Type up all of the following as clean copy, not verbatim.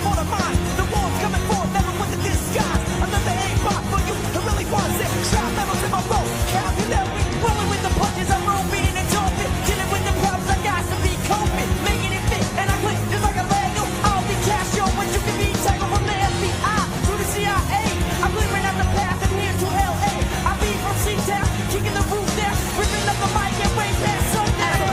for the mind. The war's coming forth, never with the disguise. Another A-bot for you who really wants it. Shroud levels in my road, vocabulary. Rolling with the punches, I'm roving and jumping. Dealing with the problems, I got to be coping. Making it fit, and I click just like a Lego. I'll be Casio, but you can be tackled from the FBI to the CIA. I'm clearing out the path and here to LA. I be from C-Town, kicking the roof down, ripping up the mic and way past sundown.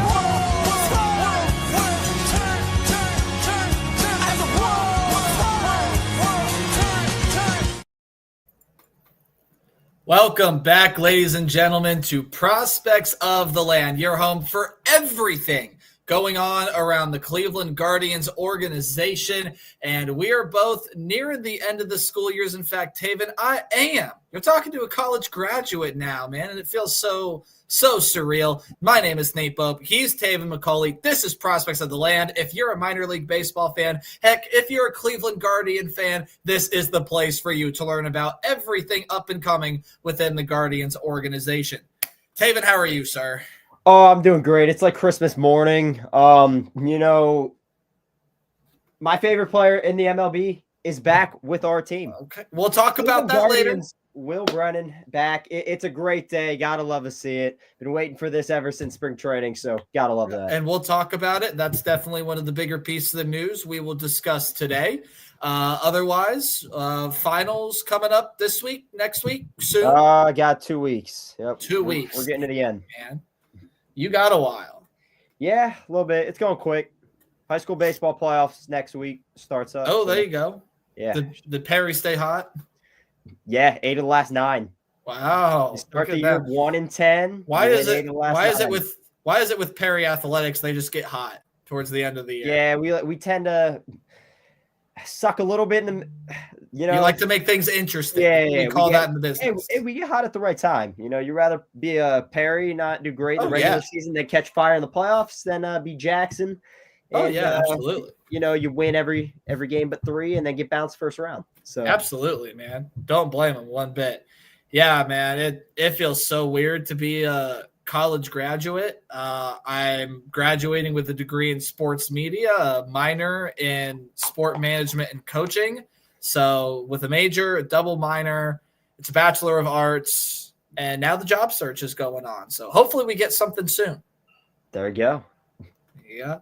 Welcome back, ladies and gentlemen, to Prospects of the Land, your home for everything going on around the Cleveland Guardians organization. And we are both nearing the end of the school years. In fact, Taven, I am. You're talking to a college graduate now, man, and it feels so surreal. My name is Nate Bope. He's Taven McCauley. This is Prospects of the Land. If you're a minor league baseball fan, heck, if you're a Cleveland Guardian fan, this is the place for you to learn about everything up and coming within the Guardians organization. Taven, how are you, sir? Oh, I'm doing great. It's like Christmas morning. My favorite player in the MLB is back with our team. Okay, we'll talk about that later. Will Brennan back. It's a great day. Gotta love to see it. Been waiting for this ever since spring training, so gotta love that. And we'll talk about it. That's definitely one of the bigger pieces of the news we will discuss today. Otherwise, finals coming up this week, next week, soon. I got 2 weeks. Yep. 2 weeks. We're getting to the end. Man, you got a while. Yeah, a little bit. It's going quick. High school baseball playoffs next week starts up. Oh, there you go. Yeah. Did Perry stay hot? Yeah, 8 of the last 9. Wow. You start the year 1-10. Why is it with Perry Athletics they just get hot towards the end of the year? Yeah, we tend to suck a little bit in the you like to make things interesting. Yeah, we call that in the business. Hey, we get hot at the right time. You'd rather be a Perry, not do great in the regular season, then catch fire in the playoffs, than be Jackson. And, absolutely. You win every game but 3 and then get bounced first round. So absolutely, man. Don't blame him one bit. Yeah, man. It feels so weird to be a college graduate. I'm graduating with a degree in sports media, a minor in sport management and coaching. So with a major, a double minor, it's a Bachelor of Arts, and now the job search is going on. So hopefully we get something soon. There you go. Yeah.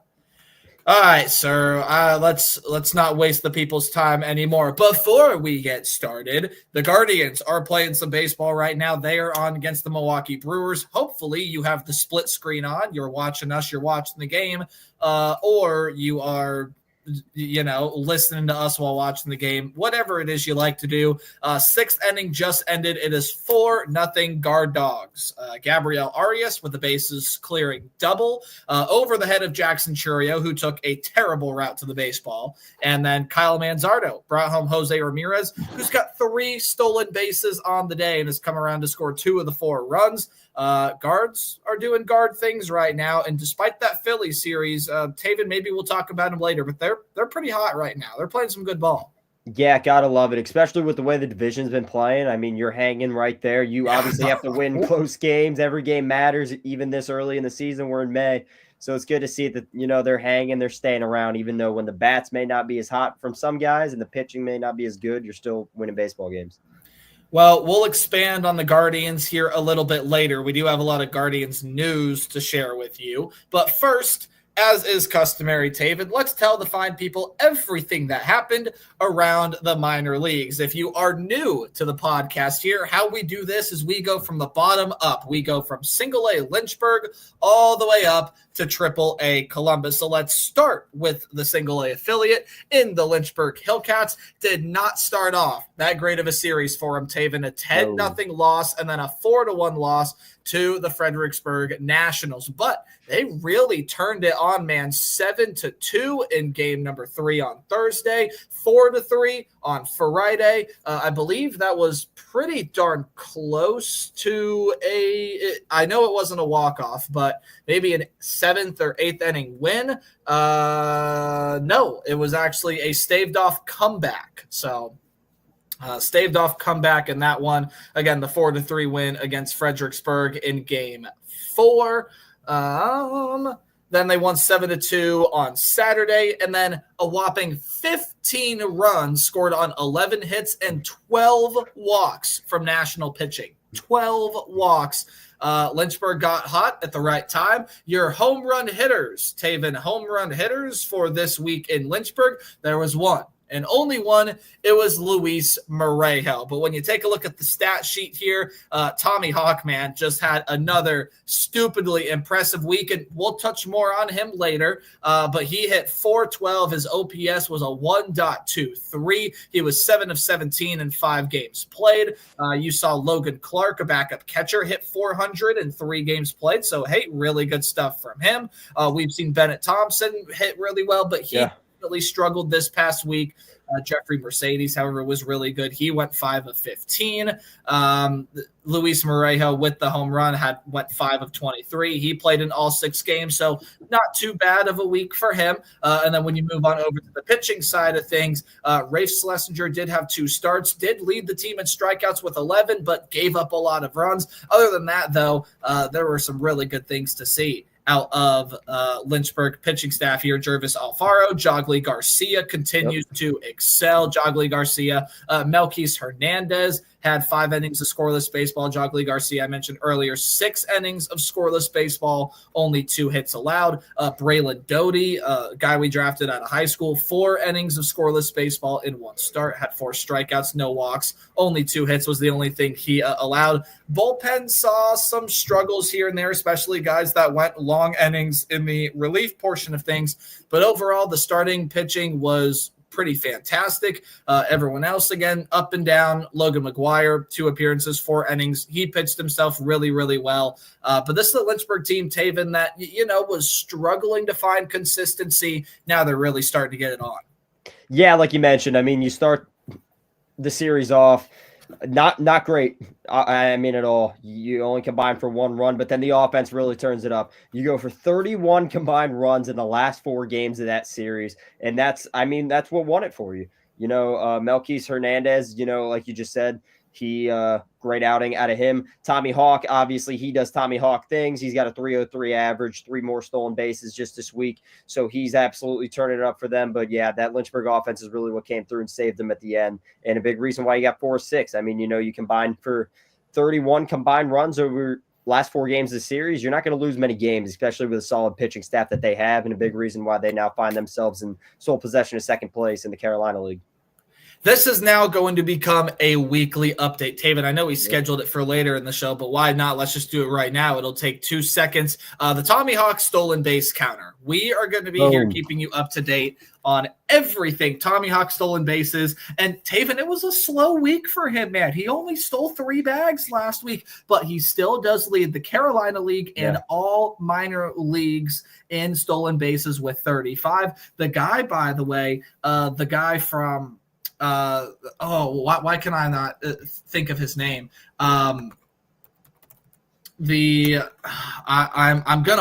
All right, sir. Let's not waste the people's time anymore. Before we get started, the Guardians are playing some baseball right now. They are on against the Milwaukee Brewers. Hopefully, you have the split screen on. You're watching us. You're watching the game, or you are listening to us while watching the game, whatever it is you like to do. 6th inning just ended. It is 4-0 Guard Dogs. Gabriel Arias with the bases clearing double over the head of Jackson Churio, who took a terrible route to the baseball. And then Kyle Manzardo brought home Jose Ramirez, who's got 3 stolen bases on the day and has come around to score 2 of the 4 runs. Guards are doing guard things right now, and despite that Philly series, Taven, maybe we'll talk about them later, but they're pretty hot right now. They're playing some good ball. Yeah, gotta love it, especially with the way the division's been playing. I mean, you're hanging right there. You obviously have to win close games. Every game matters, even this early in the season. We're in May, so it's good to see that they're hanging, they're staying around, even though when the bats may not be as hot from some guys and the pitching may not be as good, you're still winning baseball games. Well, we'll expand on the Guardians here a little bit later. We do have a lot of Guardians news to share with you. But first, as is customary, Taven, let's tell the fine people everything that happened around the minor leagues. If you are new to the podcast here, how we do this is we go from the bottom up. We go from single A Lynchburg all the way up to triple A Columbus. So let's start with the single A affiliate in the Lynchburg Hillcats. Did not start off that great of a series for them, Taven. A 10-0 loss and then a 4-1 loss to the Fredericksburg Nationals. But they really turned it on, man. 7-2 in game number 3 on Thursday, 4-3 on Friday. I believe that was pretty darn close to I know it wasn't a walk-off, but maybe an 7th or 8th inning win. No, it was actually a staved-off comeback. So staved off comeback in that one. Again, the 4-3 win against Fredericksburg in game 4. Then they won 7-2 on Saturday, and then a whopping 15 runs scored on 11 hits and 12 walks from national pitching. 12 walks. Lynchburg got hot at the right time. Your home run hitters, Taven, home run hitters for this week in Lynchburg, there was one. And only one, it was Luis Morejo. But when you take a look at the stat sheet here, Tommy Hawk, man, just had another stupidly impressive week. And we'll touch more on him later. But he hit 412. His OPS was a 1.23. He was 7 of 17 in 5 games played. You saw Logan Clark, a backup catcher, hit 400 in 3 games played. So, hey, really good stuff from him. We've seen Bennett Thompson hit really well, but he struggled this past week. Jeffrey Mercedes, however, was really good. He went 5 of 15. Luis Morejo with the home run went 5 of 23. He played in all 6 games, so not too bad of a week for him. And then when you move on over to the pitching side of things, Rafe Schlesinger did have 2 starts, did lead the team in strikeouts with 11, but gave up a lot of runs. Other than that, though, there were some really good things to see out of Lynchburg pitching staff here. Jervis Alfaro, Jogly Garcia continues to excel. Jogly Garcia, Melquis Hernandez had 5 innings of scoreless baseball. Jogly Garcia, I mentioned earlier, 6 innings of scoreless baseball, only 2 hits allowed. Braylon Doty, guy we drafted out of high school, 4 innings of scoreless baseball in 1 start, had 4 strikeouts, no walks, only 2 hits was the only thing he allowed. Bullpen saw some struggles here and there, especially guys that went long innings in the relief portion of things. But overall, the starting pitching was pretty fantastic. Everyone else, again, up and down. Logan McGuire, 2 appearances, 4 innings. He pitched himself really, really well. But this is the Lynchburg team, Taven, that, was struggling to find consistency. Now they're really starting to get it on. Yeah, like you mentioned, I mean, you start the series off not great. I mean, at all. You only combine for 1 run, but then the offense really turns it up. You go for 31 combined runs in the last 4 games of that series, and that's what won it for you. Melquis Hernandez, like you just said, he great outing out of him. Tommy Hawk, obviously, he does Tommy Hawk things. He's got a 303 average, 3 more stolen bases just this week. So he's absolutely turning it up for them. But yeah, that Lynchburg offense is really what came through and saved them at the end. And a big reason why you got 4-6. I mean, you combine for 31 combined runs over last 4 games of the series. You're not going to lose many games, especially with a solid pitching staff that they have. And a big reason why they now find themselves in sole possession of 2nd place in the Carolina League. This is now going to become a weekly update. Taven, I know we scheduled it for later in the show, but why not? Let's just do it right now. It'll take 2 seconds. The Tommy Hawk stolen base counter. We are going to be here keeping you up to date on everything Tommy Hawk stolen bases. And Taven, it was a slow week for him, man. He only stole 3 bags last week, but he still does lead the Carolina League and all minor leagues in stolen bases with 35. The guy, by the way, the guy from why can I not think of his name? I'm gonna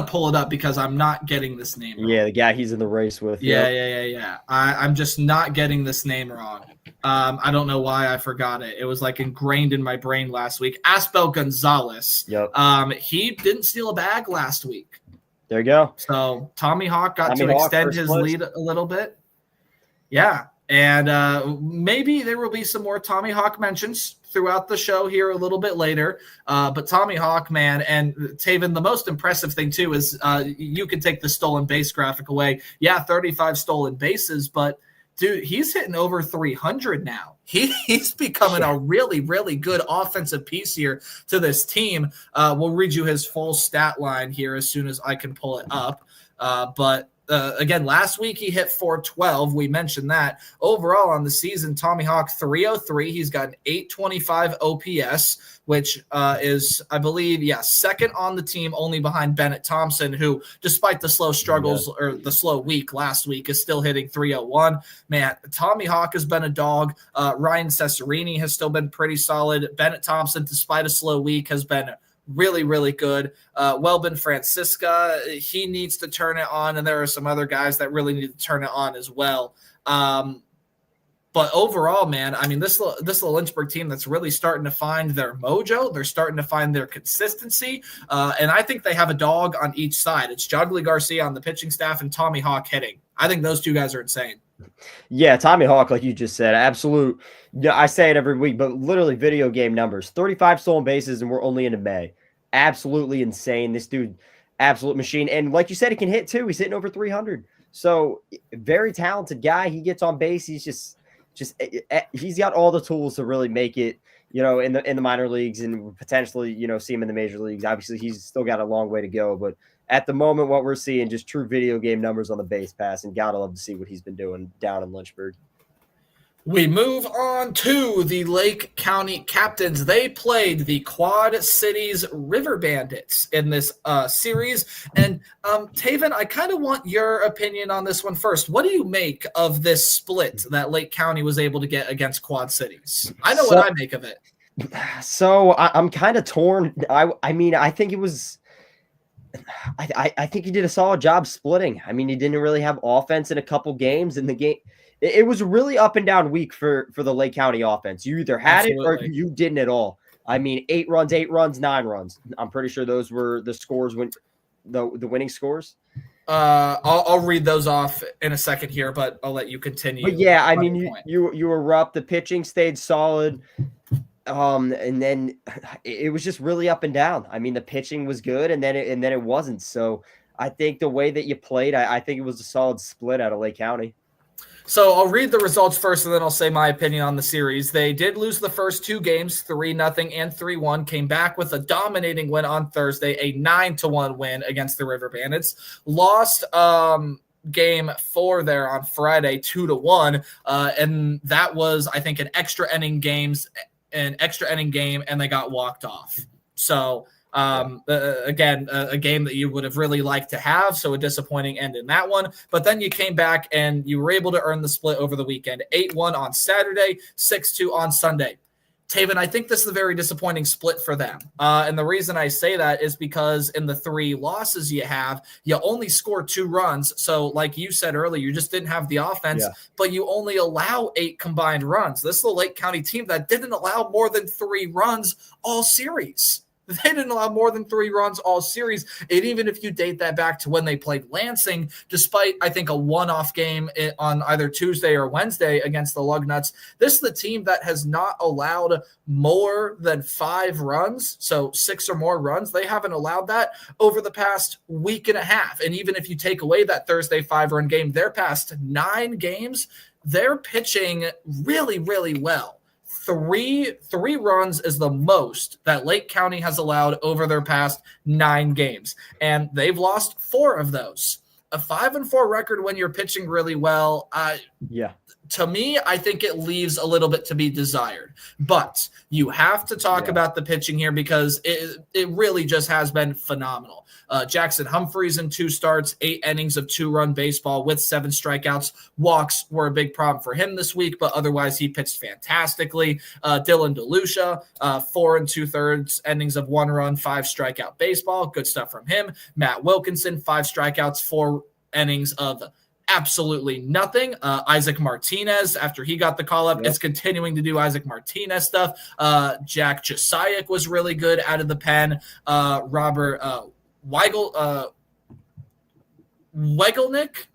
pull it up because I'm not getting this name wrong. Yeah, the guy he's in the race with. Yeah. I'm just not getting this name wrong. I don't know why I forgot it. It was like ingrained in my brain last week. Aspel Gonzalez. Yep. He didn't steal a bag last week. There you go. So Tommy Hawk got to extend his lead a little bit. Yeah. And maybe there will be some more Tommy Hawk mentions throughout the show here a little bit later. But Tommy Hawk, man, and Taven, the most impressive thing, too, is you can take the stolen base graphic away. Yeah, 35 stolen bases, but, dude, he's hitting over 300 now. He's becoming a really, really good offensive piece here to this team. We'll read you his full stat line here as soon as I can pull it up. Again, last week he hit 412. We mentioned that. Overall on the season, Tommy Hawk 303. He's got an 825 OPS, which is, I believe, 2nd on the team, only behind Bennett Thompson, who, despite the slow struggles or the slow week last week, is still hitting 301. Man, Tommy Hawk has been a dog. Ryan Cesarini has still been pretty solid. Bennett Thompson, despite a slow week, has been really, really good. Welbin Francisca, he needs to turn it on, and there are some other guys that really need to turn it on as well. But overall, man, I mean, this little Lynchburg team that's really starting to find their mojo. They're starting to find their consistency. And I think they have a dog on each side. It's Juggly Garcia on the pitching staff and Tommy Hawk hitting. I think those two guys are insane. Yeah, Tommy Hawk, like you just said, absolute. Yeah, I say it every week, but literally video game numbers. 35 stolen bases, and we're only into May. Absolutely insane. This dude, absolute machine. And like you said, he can hit too. He's hitting over 300. So very talented guy. He gets on base. He's just he's got all the tools to really make it, in the minor leagues and potentially, see him in the major leagues. Obviously, he's still got a long way to go, but at the moment, what we're seeing, just true video game numbers on the base pass, and gotta love to see what he's been doing down in Lynchburg. We move on to the Lake County Captains. They played the Quad Cities River Bandits in this series. And Taven, I kind of want your opinion on this one first. What do you make of this split that Lake County was able to get against Quad Cities? I know what I make of it. So I'm kind of torn. I mean, I think it was. I think he did a solid job splitting. I mean, he didn't really have offense in a couple games in the game. It was a really up and down week for the Lake County offense. You either had it or you didn't at all. I mean, 8 runs, 9 runs. I'm pretty sure those were the scores when the winning scores. I'll read those off in a second here, but I'll let you continue. But yeah, I mean, you were up. The pitching stayed solid. And then it was just really up and down. I mean, the pitching was good, and then it wasn't. So I think the way that you played, I think it was a solid split out of Lake County. So I'll read the results first, and then I'll say my opinion on the series. They did lose the first 2 games, 3-0 and 3-1. Came back with a dominating win on Thursday, a 9-1 win against the River Bandits. Lost game 4 there on Friday, 2-1, and that was, I think, an extra inning game, and they got walked off. So again, a game that you would have really liked to have. So a disappointing end in that one. But then you came back and you were able to earn the split over the weekend. 8-1 on Saturday, 6-2 on Sunday. Taven, I think this is a very disappointing split for them. And the reason I say that is because in the 3 losses you have, you only score 2 runs. So like you said earlier, you just didn't have the offense, but you only allow 8 combined runs. This is the Lake County team that didn't allow more than 3 runs all series. They didn't allow more than 3 runs all series. And even if you date that back to when they played Lansing, despite, I think, a one-off game on either Tuesday or Wednesday against the Lugnuts, this is the team that has not allowed more than 5 runs, so 6 or more runs. They haven't allowed that over the past week and a half. And even if you take away that Thursday 5-run game, their past 9 games, they're pitching really, really well. 3 runs is the most that Lake County has allowed over their past 9 games, and they've lost 4 of those. A 5-4 record when you're pitching really well, to me, I think it leaves a little bit to be desired. But you have to talk about the pitching here because it really just has been phenomenal. Jackson Humphreys in 2 starts, 8 innings of 2-run baseball with 7 strikeouts. Walks were a big problem for him this week, but otherwise he pitched fantastically. Dylan DeLucia, 4 2/3 innings of 1 run, 5 strikeout baseball. Good stuff from him. Matt Wilkinson, 5 strikeouts, 4 innings of absolutely nothing. Isaac Martinez, after he got the call up, is continuing to do Isaac Martinez stuff. Jack Josiah was really good out of the pen. Robert Wegelnick.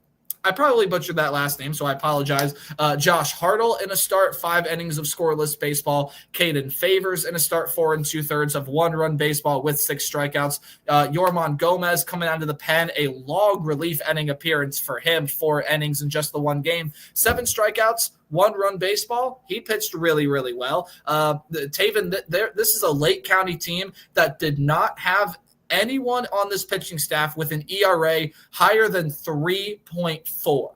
I probably butchered that last name, so I apologize. Josh Hartle in a start, 5 innings of scoreless baseball. Caden Favors in a start, 4 2/3 of 1-run baseball with 6 strikeouts. Yorman Gomez coming out of the pen, a log relief inning appearance for him, 4 innings in just the 1 game. 7 strikeouts, 1-run baseball. He pitched really, really well. Taven, this is a Lake County team that did not have anyone on this pitching staff with an ERA higher than 3.4.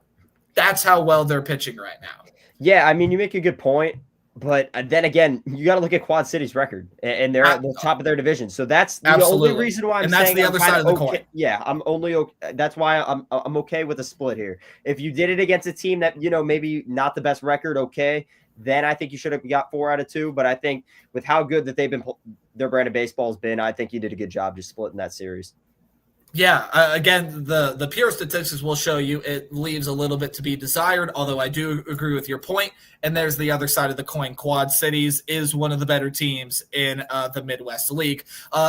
That's how well they're pitching right now. Yeah, I mean, you make a good point, but then again, you got to look at Quad City's record, and they're at the top of their division. So that's the only reason why I'm saying that's the other side of the coin. Yeah, I'm only okay. That's why I'm okay with a split here. If you did it against a team that, maybe not the best record, okay, then I think you should have got 4 out of 2. But I think with how good that they've been, their brand of baseball has been, I think you did a good job just splitting that series. Yeah, again, the pure statistics will show you it leaves a little bit to be desired, although I do agree with your point. And there's the other side of the coin. Quad Cities is one of the better teams in the Midwest League.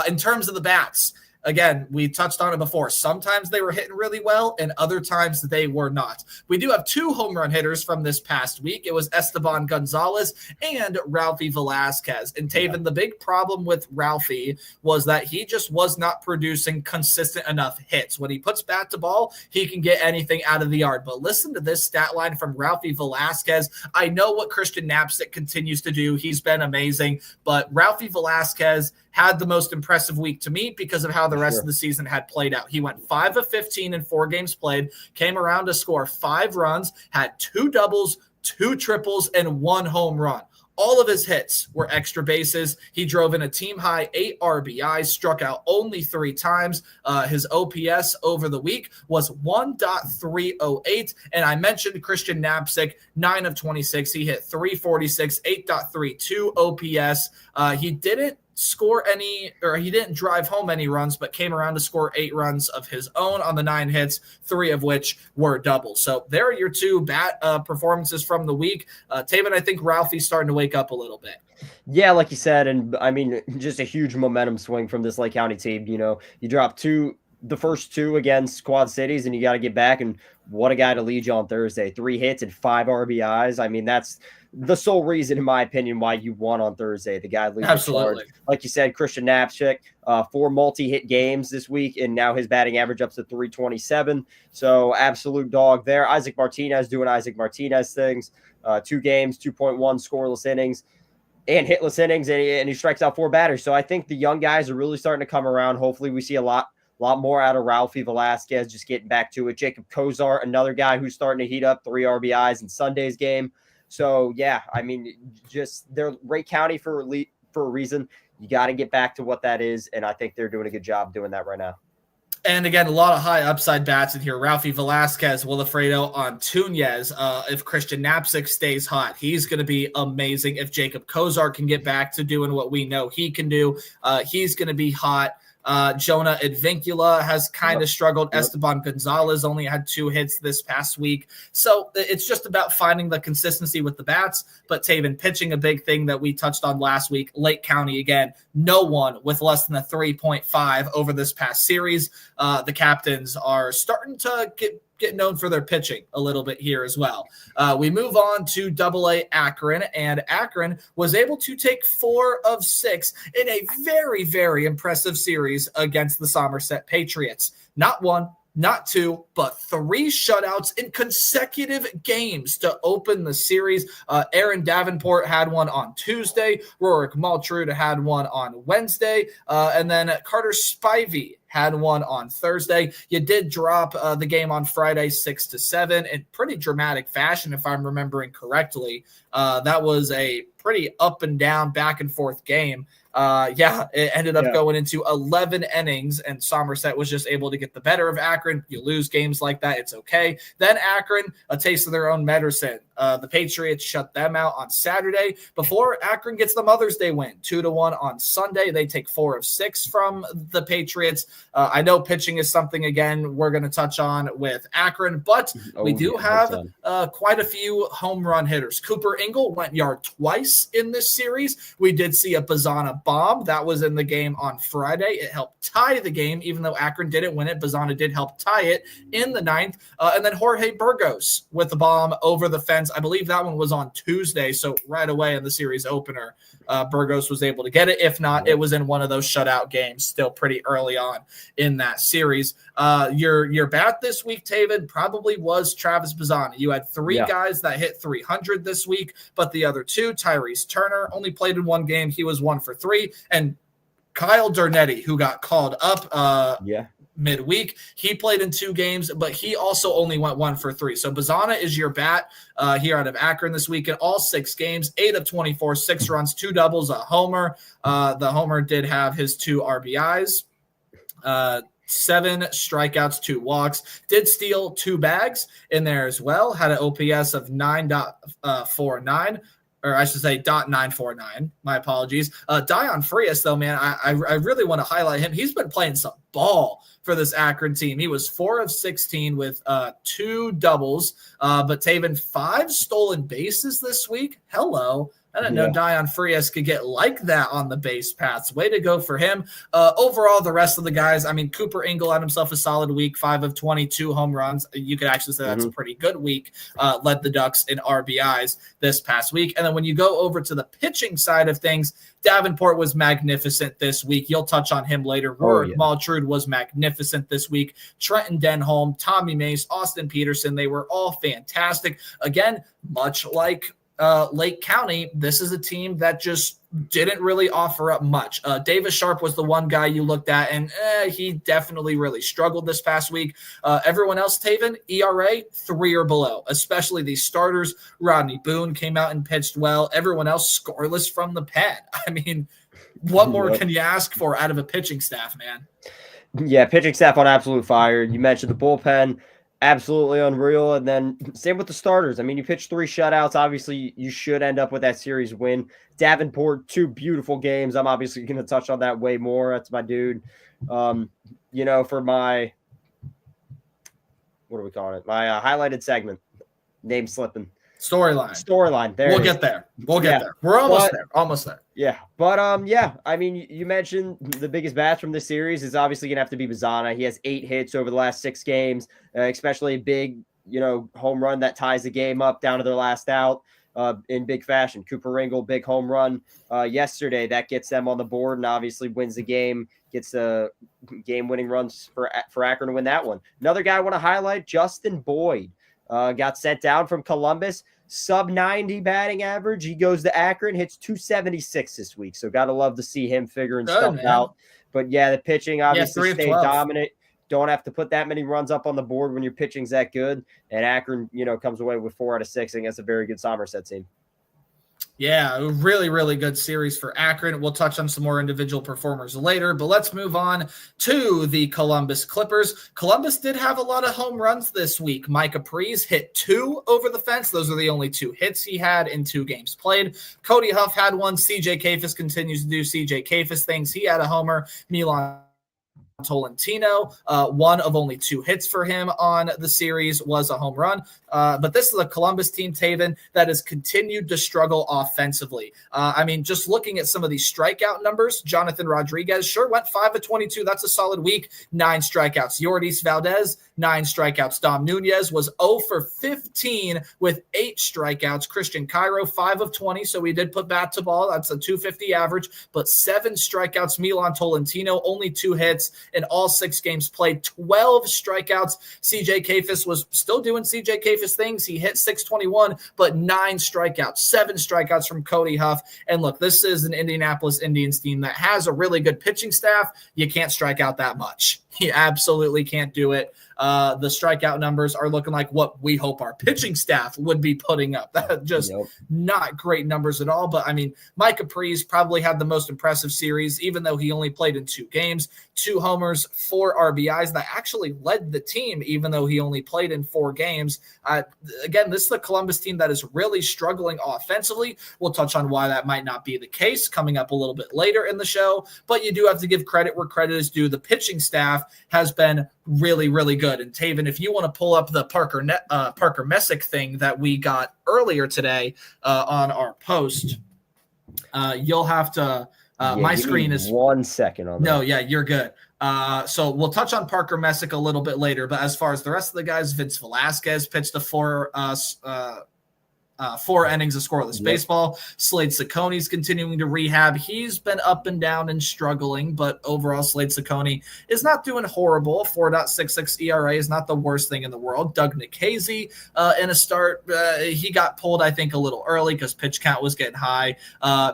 In terms of the bats, again, we touched on it before. Sometimes they were hitting really well, and other times they were not. We do have 2 home run hitters from this past week. It was Esteban Gonzalez and Ralphie Velasquez. And Taven, the big problem with Ralphie was that he just was not producing consistent enough hits. When he puts bat to ball, he can get anything out of the yard. But listen to this stat line from Ralphie Velasquez. I know what Christian Knapczyk continues to do. He's been amazing, but Ralphie Velasquez had the most impressive week to me because of how the rest of the season had played out. He went 5 of 15 in 4 games played, came around to score 5 runs, had 2 doubles, 2 triples, and 1 home run. All of his hits were extra bases. He drove in a team-high 8 RBIs, struck out only 3 times. His OPS over the week was 1.308. And I mentioned Christian Knapczyk, 9 of 26. He hit 346, 8.32 OPS. He didn't he didn't drive home any runs, but came around to score 8 runs of his own on the 9 hits, 3 of which were doubles. So there are your 2 bat performances from the week. Taven, I think Ralphie's starting to wake up a little bit. Yeah, like you said, and I mean, just a huge momentum swing from this Lake County team. You know, you drop the first 2 against Quad Cities, and you got to get back, and what a guy to lead you on Thursday. 3 hits and 5 RBIs. I mean, that's the sole reason, in my opinion, why you won on Thursday. The guy leads the charge. Like you said, Christian Knapczyk, 4 multi-hit games this week, and now his batting average up to 327. So absolute dog there. Isaac Martinez doing Isaac Martinez things. 2 games, 2.1 scoreless innings and hitless innings, and he strikes out 4 batters. So I think the young guys are really starting to come around. Hopefully we see a lot more out of Ralphie Velasquez, just getting back to it. Jacob Kozar, another guy who's starting to heat up, 3 RBIs in Sunday's game. So, yeah, I mean, just they're Lake County for a reason. You got to get back to what that is, and I think they're doing a good job doing that right now. And again, a lot of high upside bats in here. Ralphie Velasquez, Wilfredo Antunez. If Christian Knapczyk stays hot, he's going to be amazing. If Jacob Kozar can get back to doing what we know he can do, he's going to be hot. Jonah Advincula has kind of struggled. Esteban Gonzalez only had 2 hits this past week. So it's just about finding the consistency with the bats. But Taven, pitching, a big thing that we touched on last week. Lake County, again, no one with less than a 3.5 over this past series. The captains are starting to get known for their pitching a little bit here as well. We move on to AA Akron, and Akron was able to take 4 of 6 in a very, very impressive series against the Somerset Patriots. Not 1, not 2, but 3 shutouts in consecutive games to open the series. Aaron Davenport had one on Tuesday. Rorik Maltrud had one on Wednesday. And then Carter Spivey had one on Thursday. You did drop the game on Friday 6-7 in pretty dramatic fashion, if I'm remembering correctly. That was a pretty up and down, back and forth game. It ended up going into 11 innings, and Somerset was just able to get the better of Akron. You lose games like that, it's okay. Then Akron, a taste of their own medicine. The Patriots shut them out on Saturday before Akron gets the Mother's Day win, 2-1 on Sunday. They take 4 of 6 from the Patriots. I know pitching is something, again, we're going to touch on with Akron, but we do have quite a few home run hitters. Cooper Ingle went yard twice in this series. We did see a Bazana bomb that was in the game on Friday. It helped tie the game, even though Akron didn't win it. Bazana did help tie it in the 9th. And then Jorge Burgos with the bomb over the fence. I believe that one was on Tuesday, so right away in the series opener, Burgos was able to get it. If not, it was in one of those shutout games still pretty early on in that series. Your bat this week, Taven, probably was Travis Bazana. You had 3 guys that hit 300 this week, but the other 2, Tyrese Turner, only played in 1 game. He was 1 for 3. And Kyle Dernetti, who got called up midweek, he played in 2 games, but he also only went 1 for 3. So Bazana is your bat here out of Akron this week in all 6 games, 8 of 24, 6 runs, 2 doubles, a homer. The homer did have his 2 RBIs. 7 strikeouts, 2 walks, did steal 2 bags in there as well, had an OPS of 9.49. or I should say .949. My apologies. Dion Frias, though, man, I really want to highlight him. He's been playing some ball for this Akron team. He was 4 of 16 with 2 doubles, but Taven 5 stolen bases this week. Hello. I didn't know Dion Frias could get like that on the base paths. Way to go for him. Overall, the rest of the guys, I mean, Cooper Ingle had himself a solid week, 5 of 22 home runs. You could actually say that's a pretty good week. Led the Ducks in RBIs this past week. And then when you go over to the pitching side of things, Davenport was magnificent this week. You'll touch on him later. Rory Maltrud was magnificent this week. Trenton Denholm, Tommy Mace, Austin Peterson, they were all fantastic. Again, much like Lake County, this is a team that just didn't really offer up much. Davis Sharp was the one guy you looked at, and he definitely really struggled this past week. Everyone else, Taven, ERA 3 or below, especially these starters. Rodney Boone came out and pitched well. Everyone else scoreless from the pen. I mean, what more can you ask for out of a pitching staff, man? Yeah, pitching staff on absolute fire. You mentioned the bullpen. Absolutely unreal. And then same with the starters. I mean, you pitched 3 shutouts. Obviously, you should end up with that series win. Davenport, 2 beautiful games. I'm obviously going to touch on that way more. That's my dude. For my, what are we calling it? My highlighted segment. Name slipping. Storyline. There we'll get there. We're almost there. Yeah. But I mean, you mentioned the biggest bats from this series is obviously gonna have to be Bazana. He has 8 hits over the last 6 games, especially a big, home run that ties the game up down to their last out in big fashion. Cooper Ringle, big home run yesterday that gets them on the board and obviously wins the game, gets a game-winning runs for Akron to win that one. Another guy I want to highlight, Justin Boyd. Got sent down from Columbus, sub 90 batting average. He goes to Akron, hits 276 this week. So got to love to see him figuring stuff out. But yeah, the pitching obviously stayed dominant. Don't have to put that many runs up on the board when your pitching's that good. And Akron, comes away with 4 out of 6 against a very good Somerset team. Yeah, a really, really good series for Akron. We'll touch on some more individual performers later, but let's move on to the Columbus Clippers. Columbus did have a lot of home runs this week. Micah Pries hit 2 over the fence. Those are the only 2 hits he had in 2 games played. Cody Huff had one. CJ Kafis continues to do CJ Kafis things. He had a homer. Milan Tolentino, 1 of only 2 hits for him on the series was a home run. But this is a Columbus team, Taven, that has continued to struggle offensively. I mean, just looking at some of these strikeout numbers, Jonathan Rodriguez sure went 5 of 22. That's a solid week. 9 strikeouts. Yordis Valdez, 9 strikeouts. Dom Nunez was 0 for 15 with 8 strikeouts. Christian Cairo, 5 of 20. So we did put bat to ball. That's a 250 average, but 7 strikeouts. Milan Tolentino, only 2 hits in all 6 games played, 12 strikeouts. CJ Kafis was still doing CJ Kafis things. He hit 621, but 9 strikeouts, 7 strikeouts from Cody Huff. And look, this is an Indianapolis Indians team that has a really good pitching staff. You can't strike out that much. You absolutely can't do it. The strikeout numbers are looking like what we hope our pitching staff would be putting up. Just not great numbers at all. But, I mean, Micah Pries probably had the most impressive series, even though he only played in 2 games. 2 homers, 4 RBIs. That actually led the team, even though he only played in 4 games. Again, this is the Columbus team that is really struggling offensively. We'll touch on why that might not be the case coming up a little bit later in the show. But you do have to give credit where credit is due. The pitching staff has been really, really good. And Taven, if you want to pull up the Parker Messick thing that we got earlier today on our post, you'll have to. My screen is 1 second on that. No, yeah, you're good. So we'll touch on Parker Messick a little bit later. But as far as the rest of the guys, Vince Velasquez pitched a 4 innings of scoreless baseball. Slade Cicconi's continuing to rehab. He's been up and down and struggling, but overall Slade Ciccone is not doing horrible. 4.66 ERA is not the worst thing in the world. Doug Nikhazy in a start, he got pulled, I think, a little early because pitch count was getting high.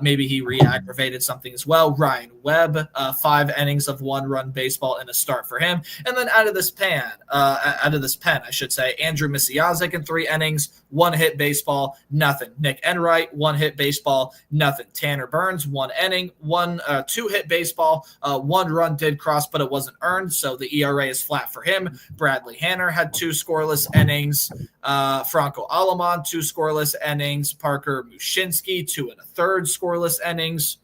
Maybe he re-aggravated something as well. Ryan Webb, 5 innings of 1-run baseball in a start for him. And then out of this pen, I should say, Andrew Misiazik in 3 innings, 1 hit baseball. baseball, nothing. Nick Enright, 1-hit baseball, nothing. Tanner Burns, 1 inning, 2-hit baseball, 1 run did cross, but it wasn't earned, so the ERA is flat for him. Bradley Hanner had 2 scoreless innings. Franco Alaman, 2 scoreless innings. Parker Mushinski, 2 1/3 scoreless innings.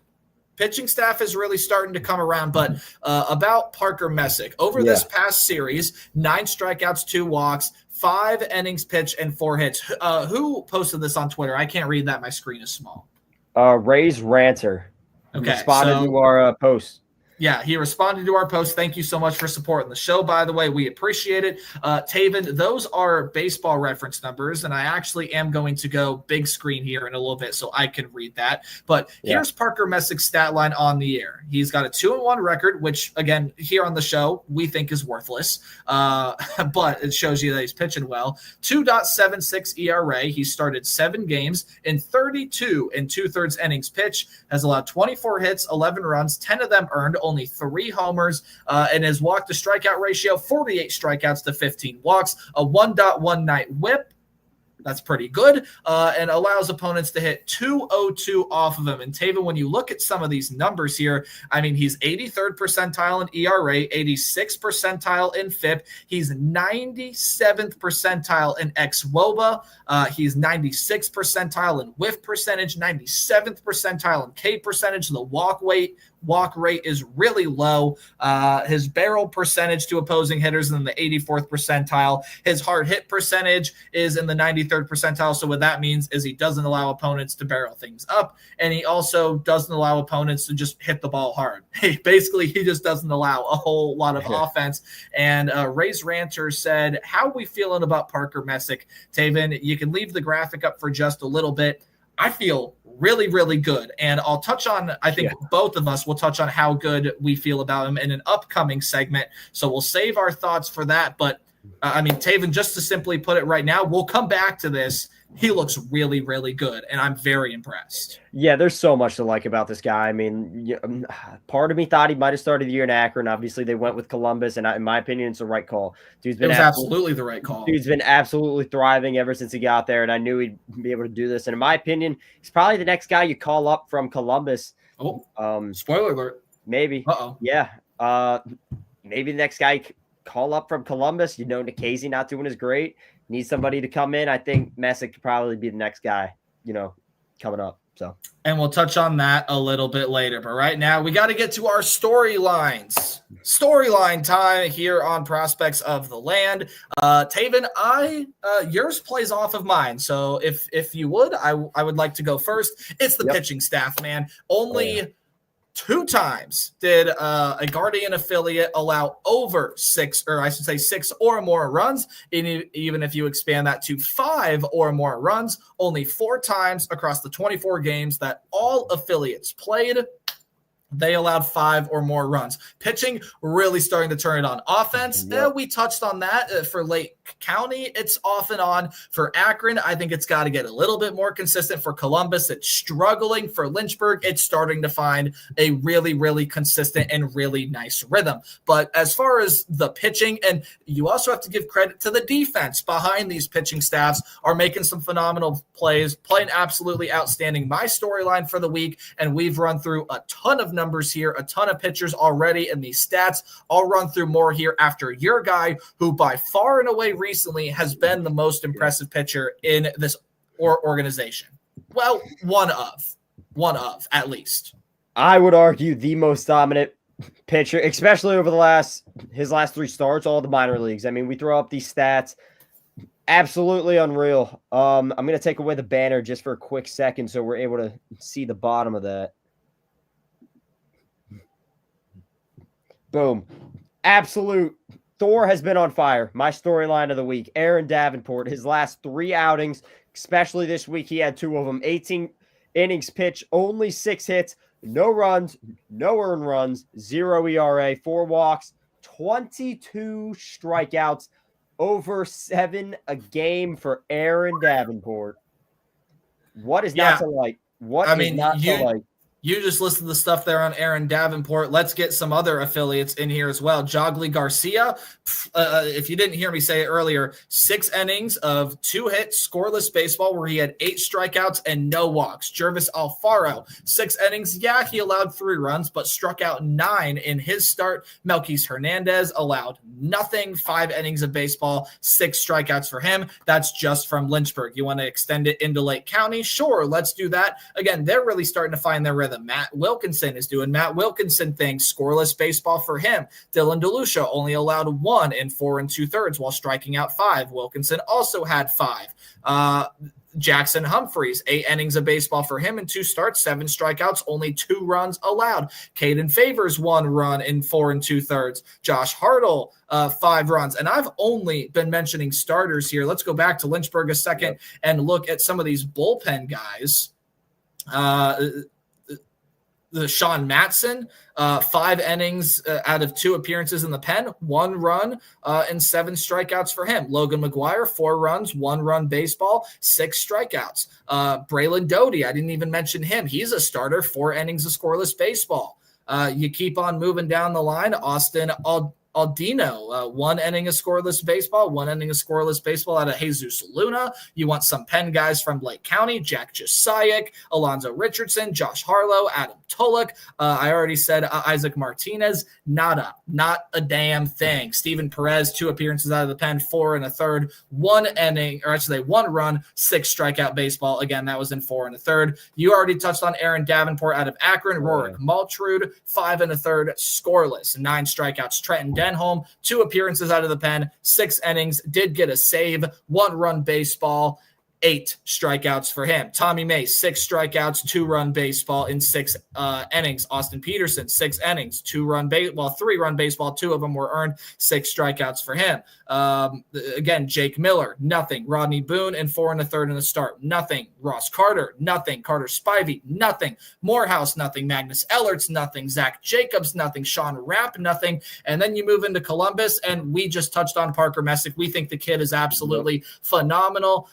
Pitching staff is really starting to come around, but about Parker Messick, over this past series, 9 strikeouts, 2 walks, 5 innings pitched, and 4 hits. Who posted this on Twitter? I can't read that. My screen is small. Raise Ranter responded to our post. Yeah, he responded to our post. Thank you so much for supporting the show, by the way. We appreciate it. Taven, those are baseball reference numbers, and I actually am going to go big screen here in a little bit so I can read that. But here's Parker Messick's stat line on the year. He's got a 2-1 record, which, again, here on the show, we think is worthless. But it shows you that he's pitching well. 2.76 ERA. He started 7 games in 32 2/3 innings pitched, has allowed 24 hits, 11 runs, 10 of them earned, only 3 homers, and his walk to strikeout ratio, 48 strikeouts to 15 walks, a 1.19 whip. That's pretty good, and allows opponents to hit 202 off of him. And Taven, when you look at some of these numbers here, I mean, he's 83rd percentile in ERA, 86th percentile in FIP. He's 97th percentile in xWOBA. He's 96th percentile in whiff percentage, 97th percentile in K percentage. The walk rate is really low. His barrel percentage to opposing hitters is in the 84th percentile. His hard hit percentage is in the 93rd percentile. So what that means is he doesn't allow opponents to barrel things up, and he also doesn't allow opponents to just hit the ball hard. Basically, he just doesn't allow a whole lot of offense. And Ray's Rancher said, how are we feeling about Parker Messick? Taven, you can leave the graphic up for just a little bit. I feel really, really good. And I'll touch on, I think both of us will touch on how good we feel about him in an upcoming segment. So we'll save our thoughts for that. But I mean, Taven, just to simply put it right now, we'll come back to this. He looks really, really good, and I'm very impressed. Yeah, there's so much to like about this guy. I mean, part of me thought he might have started the year in Akron. Obviously, they went with Columbus, and in my opinion, it's the right call. It was absolutely the right call. Dude's been absolutely thriving ever since he got there, and I knew he'd be able to do this. And in my opinion, he's probably the next guy you call up from Columbus. Spoiler alert. Maybe. Yeah. Maybe the next guy call up from Columbus. You know, Nikhazy not doing as great. Need somebody to come in. I think Messick could probably be the next guy, coming up. So, and we'll touch on that a little bit later. But right now, we got to get to our storylines. Storyline time here on Prospects of the Land. Taven, yours plays off of mine. So if you would, I would like to go first. It's the pitching staff, man. Only 2 times did a Guardian affiliate allow over 6 or more runs. And even if you expand that to 5 or more runs, only 4 times across the 24 games that all affiliates played, they allowed 5 or more runs. Pitching really starting to turn it on. Offense, we touched on that for Lake County. It's off and on. For Akron, I think it's got to get a little bit more consistent. For Columbus, it's struggling. For Lynchburg, it's starting to find a really, really consistent and really nice rhythm. But as far as the pitching, and you also have to give credit to the defense behind these pitching staffs, are making some phenomenal plays, playing absolutely outstanding. My storyline for the week, and we've run through a ton of numbers here, a ton of pitchers already in these stats. I'll run through more here after your guy, who by far and away recently has been the most impressive pitcher in this organization. Well, one of at least. I would argue the most dominant pitcher, especially over his last 3 starts, all the minor leagues. I mean, we throw up these stats, absolutely unreal. I'm going to take away the banner just for a quick second so we're able to see the bottom of that. Boom. Absolute. Thor has been on fire. My storyline of the week, Aaron Davenport, his last 3 outings, especially this week, he had 2 of them. 18 innings pitched, only 6 hits, no runs, no earned runs, 0 ERA, 4 walks, 22 strikeouts, over 7 a game for Aaron Davenport. What is not to like? What is not to like? You just listed the stuff there on Aaron Davenport. Let's get some other affiliates in here as well. Jogly Garcia, if you didn't hear me say it earlier, 6 innings of 2 hits, scoreless baseball where he had 8 strikeouts and no walks. Jervis Alfaro, 6 innings. Yeah, he allowed 3 runs, but struck out 9 in his start. Melquis Hernandez allowed nothing, 5 innings of baseball, 6 strikeouts for him. That's just from Lynchburg. You want to extend it into Lake County? Sure, let's do that. Again, they're really starting to find their rhythm. Matt Wilkinson is doing Matt Wilkinson things, scoreless baseball for him. Dylan DeLucia only allowed 1 in 4 2/3 while striking out 5. Wilkinson also had 5. Jackson Humphreys, 8 innings of baseball for him in 2 starts, 7 strikeouts, only 2 runs allowed. Caden Favors, 1 run in 4 2/3. Josh Hartle, 5 runs. And I've only been mentioning starters here. Let's go back to Lynchburg a second and look at some of these bullpen guys. The Sean Matson, 5 innings out of 2 appearances in the pen, 1 run and 7 strikeouts for him. Logan McGuire, 4 runs, 1 run baseball, 6 strikeouts. Braylon Doty, I didn't even mention him. He's a starter, 4 innings of scoreless baseball. You keep on moving down the line. Austin Aldino, 1 inning of scoreless baseball, 1 inning of scoreless baseball out of Jesus Luna. You want some pen guys from Lake County, Jack Josiak, Alonzo Richardson, Josh Harlow, Adam Tulloch. I already said Isaac Martinez, not a damn thing. Steven Perez, 2 appearances out of the pen, 4 1/3, 1 inning, or actually 1 run, 6 strikeout baseball. Again, that was in 4 1/3. You already touched on Aaron Davenport out of Akron, Rorik Maltrud, 5 1/3, scoreless, 9 strikeouts. Trenton Denholm, 2 appearances out of the pen, 6 innings, did get a save, 1 run baseball, 8 strikeouts for him. Tommy May, 6 strikeouts, 2 run baseball in 6 innings. Austin Peterson, 6 innings, 3 run baseball, 2 of them were earned, 6 strikeouts for him. Again, Jake Miller, nothing. Rodney Boone in 4 1/3 in the start, nothing. Ross Carter, nothing. Carter Spivey, nothing. Morehouse, nothing. Magnus Ellerts, nothing. Zach Jacobs, nothing. Sean Rapp, nothing. And then you move into Columbus, and we just touched on Parker Messick. We think the kid is absolutely phenomenal.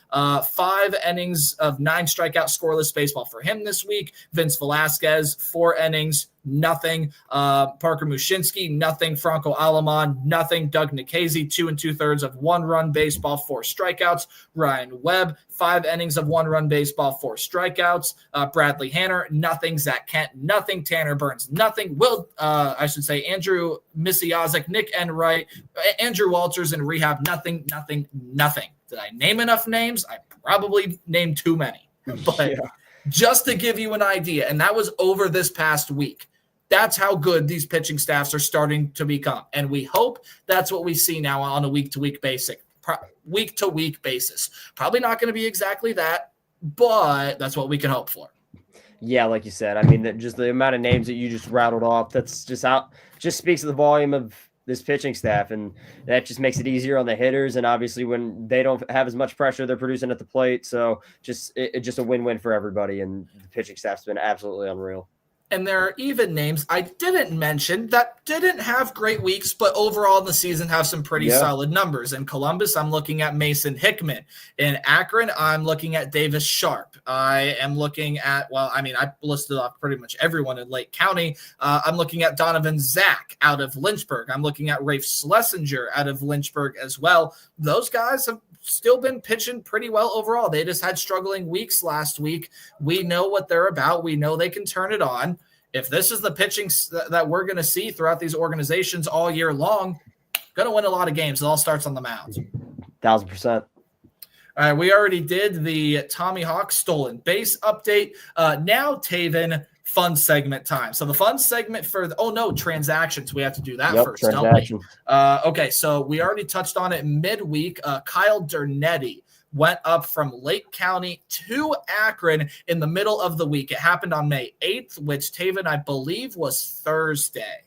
5 innings of 9 strikeout scoreless baseball for him this week. Vince Velasquez, 4 innings, nothing. Parker Mushinski, nothing. Franco Alamon, nothing. Doug Nikhazy, 2 2/3 of 1 run baseball, 4 strikeouts. Ryan Webb, 5 innings of 1 run baseball, 4 strikeouts. Bradley Hanner, nothing. Zach Kent, nothing. Tanner Burns, nothing. Andrew Misiazik, Nick Enright, Andrew Walters in rehab, nothing. Did I name enough names? I probably named too many. But just to give you an idea, and that was over this past week. That's how good these pitching staffs are starting to become. And we hope that's what we see now on a week-to-week basis. Probably not going to be exactly that, but that's what we can hope for. Yeah, like you said, I mean, just the amount of names that you just rattled off, that's just speaks to the volume of this pitching staff, and that just makes it easier on the hitters. And obviously when they don't have as much pressure, they're producing at the plate. So just a win-win for everybody. And the pitching staff's been absolutely unreal. And there are even names I didn't mention that didn't have great weeks, but overall in the season have some pretty solid numbers. In Columbus, I'm looking at Mason Hickman. In Akron, I'm looking at Davis Sharp. I am looking at, I listed off pretty much everyone in Lake County. I'm looking at Donovan Zach out of Lynchburg. I'm looking at Rafe Schlesinger out of Lynchburg as well. Those guys have still been pitching pretty well overall. They just had struggling weeks last week. We know what they're about. We know they can turn it on. If this is the pitching that we're going to see throughout these organizations all year long, going to win a lot of games. It all starts on the mound. 1,000%. All right, we already did the Tommy Hawk stolen base update. Now, Taven, fun segment time. So the fun segment for transactions. We have to do that first, don't we? Okay, so we already touched on it midweek. Kyle Dernetti went up from Lake County to Akron in the middle of the week. It happened on May 8th, which Taven, I believe, was Thursday.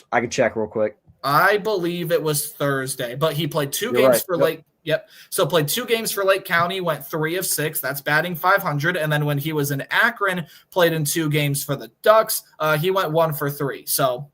I can check real quick. I believe it was Thursday, but he played 2 games for Lake. Yep. So played 2 games for Lake County, went 3 of 6. That's batting 500. And then when he was in Akron, played in 2 games for the Ducks. He went 1 for 3. So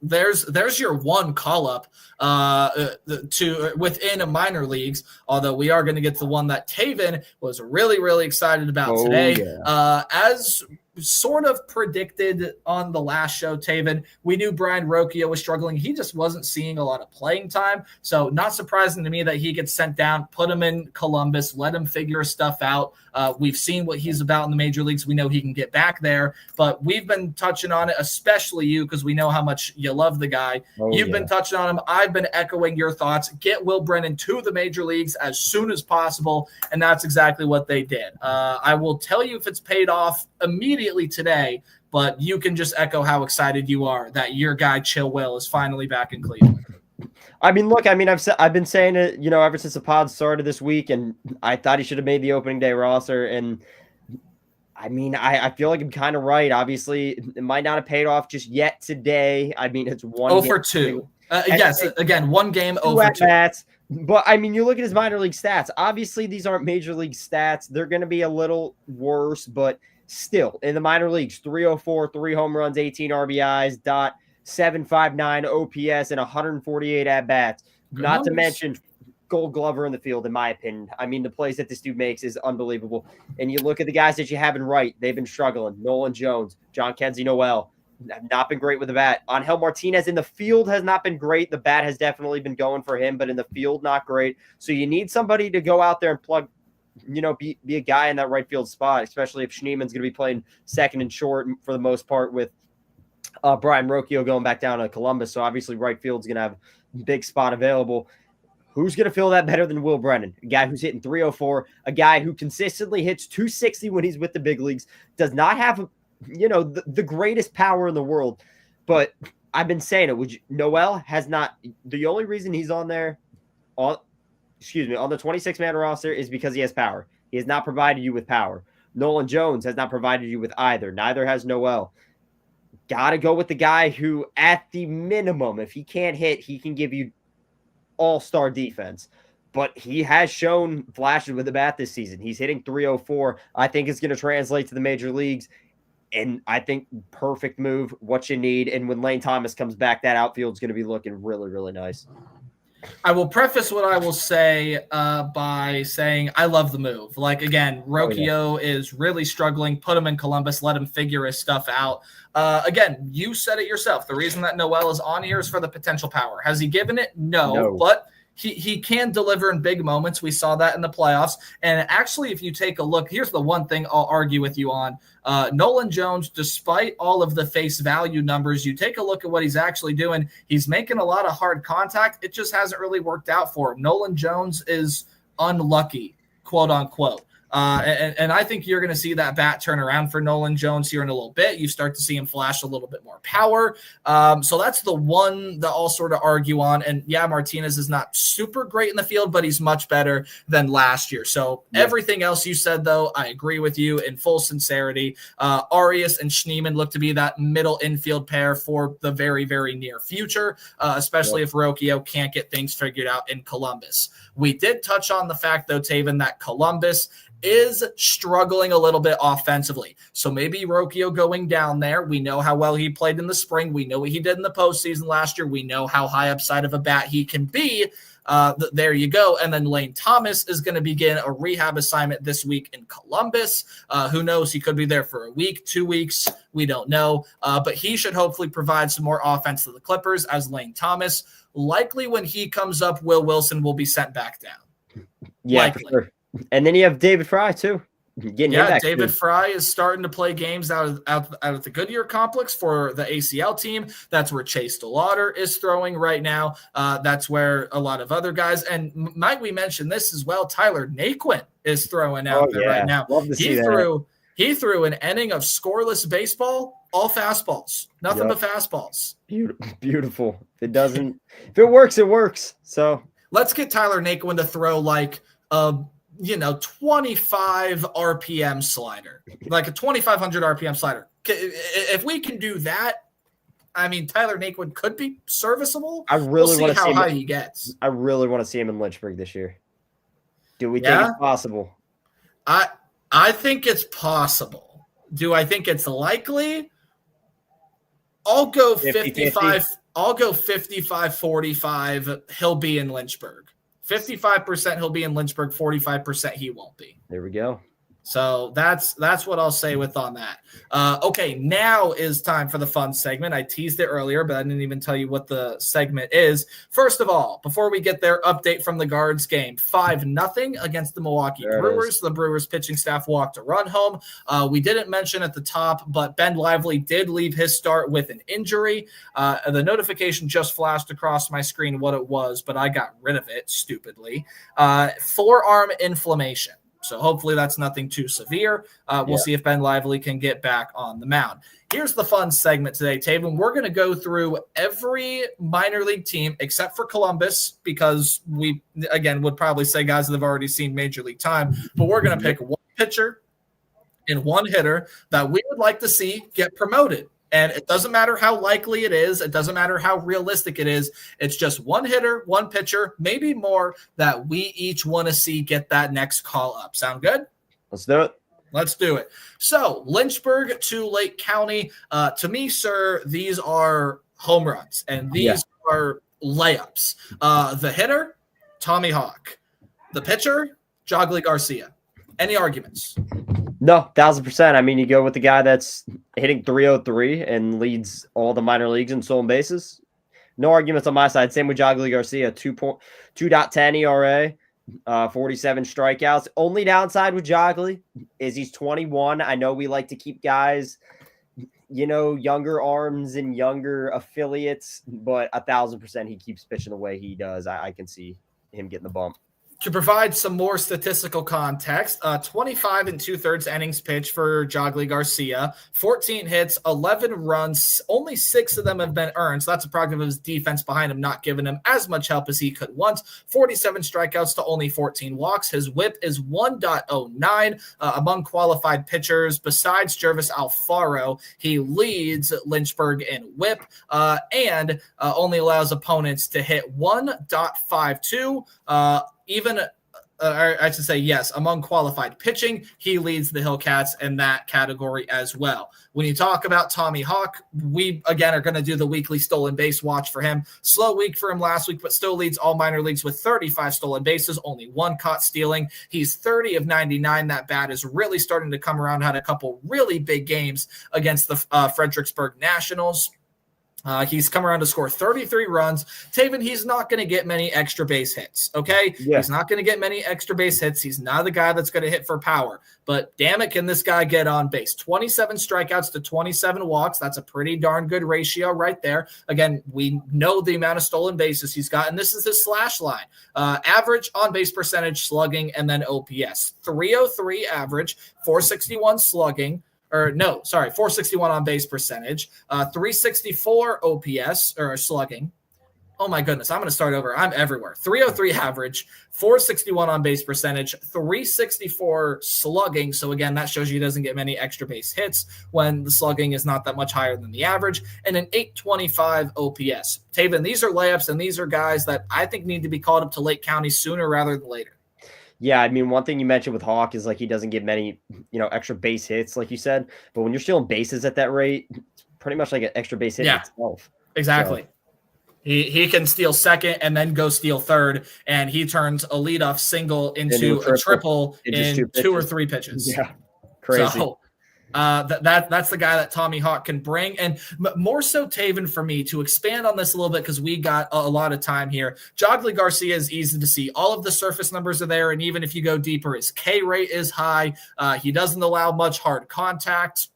there's your one call up to within minor leagues. Although we are going to get to the one that Taven was really excited about today. Yeah. As sort of predicted on the last show, Taven, we knew Brian Rocchio was struggling. He just wasn't seeing a lot of playing time. So not surprising to me that he gets sent down, put him in Columbus, let him figure stuff out. We've seen what he's about in the major leagues. We know he can get back there, but we've been touching on it, especially you, because we know how much you love the guy. You've been touching on him. I've been echoing your thoughts. Get Will Brennan to the major leagues as soon as possible, and that's exactly what they did. I will tell you if it's paid off immediately today, but you can just echo how excited you are that your guy Chill Will is finally back in Cleveland. I mean, look, I've been saying it, ever since the pod started this week, and I thought he should have made the opening day roster. And I feel like I'm kind of right. Obviously, it might not have paid off just yet today. It's 1 for 2. Yes, again, 1 game, 0 for 2. But you look at his minor league stats. Obviously, these aren't major league stats. They're going to be a little worse, but still, in the minor leagues, 304, 3 home runs, 18 RBIs, .759 OPS, and 148 at-bats. Not to mention Gold Glover in the field, in my opinion. The plays that this dude makes is unbelievable. And you look at the guys that you have in right, they've been struggling. Nolan Jones, Jhonkensy Noel, have not been great with the bat. Angel Martinez in the field has not been great. The bat has definitely been going for him, but in the field, not great. So you need somebody to go out there and plug, be a guy in that right field spot, especially if Schneeman's going to be playing second and short for the most part with Brian Rocchio going back down to Columbus. So obviously right field's going to have a big spot available. Who's going to fill that better than Will Brennan? A guy who's hitting 304, a guy who consistently hits 260 when he's with the big leagues, does not have, the greatest power in the world. But I've been saying it. Noel has not – the only reason he's on there on the 26-man roster is because he has power. He has not provided you with power. Nolan Jones has not provided you with either. Neither has Noel. Got to go with the guy who, at the minimum, if he can't hit, he can give you all-star defense. But he has shown flashes with the bat this season. He's hitting 304. I think it's going to translate to the major leagues. And I think perfect move, what you need. And when Lane Thomas comes back, that outfield's going to be looking really nice. I will preface what I will say by saying I love the move. Like, again, Rocchio is really struggling. Put him in Columbus. Let him figure his stuff out. Again, you said it yourself. The reason that Noel is on here is for the potential power. Has he given it? No. But he can deliver in big moments. We saw that in the playoffs. And actually, if you take a look, here's the one thing I'll argue with you on. Nolan Jones, despite all of the face value numbers, you take a look at what he's actually doing. He's making a lot of hard contact. It just hasn't really worked out for him. Nolan Jones is unlucky, quote unquote. And I think you're going to see that bat turn around for Nolan Jones here in a little bit. You start to see him flash a little bit more power. So that's the one that I'll sort of argue on. And yeah, Martinez is not super great in the field, but he's much better than last year. So everything else you said, though, I agree with you in full sincerity. Arias and Schneemann look to be that middle infield pair for the very near future, especially if Rocchio can't get things figured out in Columbus. We did touch on the fact, though, Taven, that Columbus is struggling a little bit offensively. So maybe Rocchio going down there. We know how well he played in the spring. We know what he did in the postseason last year. We know how high upside of a bat he can be. There you go. And then Lane Thomas is going to begin a rehab assignment this week in Columbus. Who knows? He could be there for a week, 2 weeks. We don't know. But he should hopefully provide some more offense to the Clippers as Lane Thomas. Likely when he comes up, Will Wilson will be sent back down. Yeah, likely. For sure. And then you have David Fry, too. David Fry is starting to play games out of the Goodyear complex for the ACL team. That's where Chase DeLauder is throwing right now. That's where a lot of other guys, and might we mention this as well, Tyler Naquin is throwing out there right now. Love to see He threw an inning of scoreless baseball, all fastballs, nothing but fastballs. Beautiful. If it works, it works. So let's get Tyler Naquin to throw like 25 RPM slider, like a 2,500 RPM slider. If we can do that, I mean, Tyler Naquin could be serviceable. We'll see how high he gets. I really want to see him in Lynchburg this year. Do we think it's possible? I think it's possible. Do I think it's likely? I'll go 50-50. 55. I'll go 55-45. He'll be in Lynchburg. 55% he'll be in Lynchburg. 45% he won't be. There we go. So that's what I'll say on that. Okay, now is time for the fun segment. I teased it earlier, but I didn't even tell you what the segment is. First of all, before we get there, update from the Guards game. 5-0 against the Milwaukee Brewers. The Brewers pitching staff walked a run home. We didn't mention at the top, but Ben Lively did leave his start with an injury. The notification just flashed across my screen what it was, but I got rid of it stupidly. Forearm inflammation. So hopefully that's nothing too severe. We'll see if Ben Lively can get back on the mound. Here's the fun segment today, Taven. We're going to go through every minor league team except for Columbus because we, again, would probably say guys that have already seen major league time. But we're going to pick one pitcher and one hitter that we would like to see get promoted. And it doesn't matter how likely it is. It doesn't matter how realistic it is. It's just one hitter, one pitcher, maybe more that we each want to see get that next call up. Sound good? Let's do it. Let's do it. So Lynchburg to Lake County. To me, sir, these are home runs, and these are layups. The hitter, Tommy Hawk. The pitcher, Jogly Garcia. Any arguments? No, 1,000%. I mean, you go with the guy that's hitting 303 and leads all the minor leagues in stolen bases. No arguments on my side. Same with Jogly Garcia, 2.10 ERA, 47 strikeouts. Only downside with Jogly is he's 21. I know we like to keep guys, younger arms and younger affiliates, but 1,000% he keeps pitching the way he does. I can see him getting the bump. To provide some more statistical context, 25 2/3 innings pitched for Jogly Garcia, 14 hits, 11 runs, only 6 of them have been earned. So that's a product of his defense behind him not giving him as much help as he could once. 47 strikeouts to only 14 walks. His whip is 1.09 among qualified pitchers. Besides Jervis Alfaro, he leads Lynchburg in whip and only allows opponents to hit 1.52. I should say, yes, among qualified pitching, he leads the Hillcats in that category as well. When you talk about Tommy Hawk, we, again, are going to do the weekly stolen base watch for him. Slow week for him last week, but still leads all minor leagues with 35 stolen bases, only 1 caught stealing. He's 30 of 99. That bat is really starting to come around, had a couple really big games against the Fredericksburg Nationals. He's come around to score 33 runs. Taven, he's not going to get many extra base hits, okay? Yeah. He's not going to get many extra base hits. He's not the guy that's going to hit for power. But damn it, can this guy get on base? 27 strikeouts to 27 walks. That's a pretty darn good ratio right there. Again, we know the amount of stolen bases he's got, and this is his slash line. Average on-base percentage, slugging, and then OPS. 303 average, 461 slugging. 461 on base percentage, 364 OPS or slugging. Oh my goodness, I'm going to start over. I'm everywhere. 303 average, 461 on base percentage, 364 slugging. So again, that shows you he doesn't get many extra base hits when the slugging is not that much higher than the average, and an 825 OPS. Taven, these are layups, and these are guys that I think need to be called up to Lake County sooner rather than later. Yeah, I mean, one thing you mentioned with Hawk is like he doesn't get many, extra base hits, like you said. But when you're stealing bases at that rate, it's pretty much like an extra base hit itself. Exactly. So. He can steal second and then go steal third, and he turns a leadoff single into a triple in 2 or 3 pitches. Yeah, crazy. So, that's the guy that Tommy Hawk can bring. And more so, Taven, for me, to expand on this a little bit, because we got a lot of time here. Jogly Garcia is easy to see. All of the surface numbers are there, and even if you go deeper, his K rate is high. He doesn't allow much hard contact.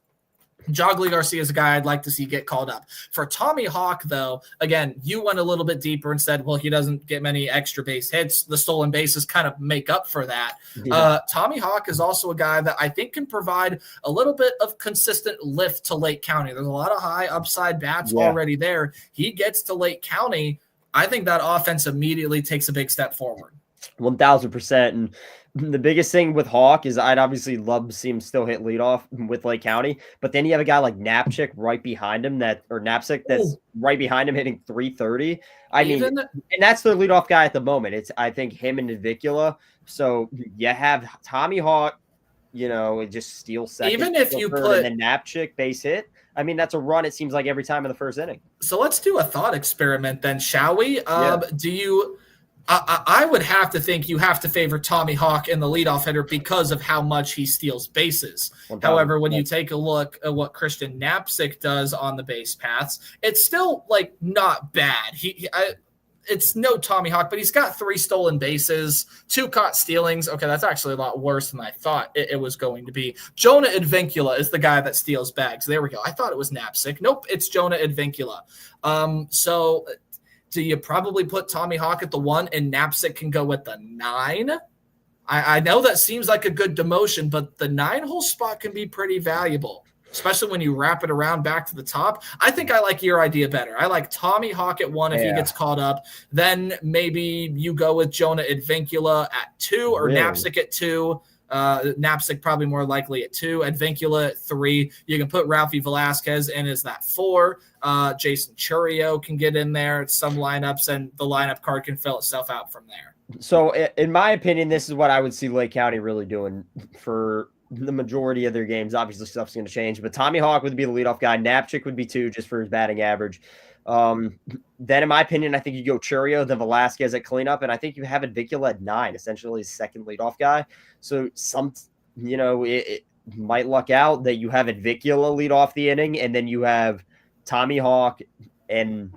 Jogly Garcia is a guy I'd like to see get called up. For Tommy Hawk, though, again, you went a little bit deeper and said, well, he doesn't get many extra base hits. The stolen bases kind of make up for that. Yeah. Tommy Hawk is also a guy that I think can provide a little bit of consistent lift to Lake County. There's a lot of high upside bats already there. He gets to Lake County. I think that offense immediately takes a big step forward. 1,000%. And the biggest thing with Hawk is I'd obviously love to see him still hit leadoff with Lake County, but then you have a guy like Knapczyk right behind him that's right behind him hitting 330. And that's their leadoff guy at the moment. It's, I think, him and Navicula. So you have Tommy Hawk, just steal second. Even if steal you third, and then Napchik base hit. I mean, that's a run. It seems like every time in the first inning. So let's do a thought experiment then, shall we? Yeah. Do you? I would have to think you have to favor Tommy Hawk in the leadoff hitter because of how much he steals bases. 100%. However, when you take a look at what Christian Knapczyk does on the base paths, it's still like not bad. It's no Tommy Hawk, but he's got 3 stolen bases, 2 caught stealings. Okay, that's actually a lot worse than I thought it was going to be. Jonah Advincula is the guy that steals bags. There we go. I thought it was Knapczyk. Nope, it's Jonah Advincula. So do you probably put Tommy Hawk at the 1 and Knapczyk can go at the 9? I know that seems like a good demotion, but the 9-hole spot can be pretty valuable, especially when you wrap it around back to the top. I think I like your idea better. I like Tommy Hawk at 1 if he gets caught up. Then maybe you go with Jonah Advincula at 2 or Knapczyk at 2. Knapczyk probably more likely at 2. Advincula at 3. You can put Ralphie Velasquez in as that 4. Jason Churio can get in there at some lineups, and the lineup card can fill itself out from there. So, in my opinion, this is what I would see Lake County really doing for the majority of their games. Obviously, stuff's going to change, but Tommy Hawk would be the leadoff guy. Knapczyk would be 2 just for his batting average. Then, in my opinion, I think you go Churio, then Velasquez at cleanup, and I think you have Advincula at 9, essentially his second leadoff guy. So, it might luck out that you have Advincula lead off the inning, and then you have Tommy Hawk and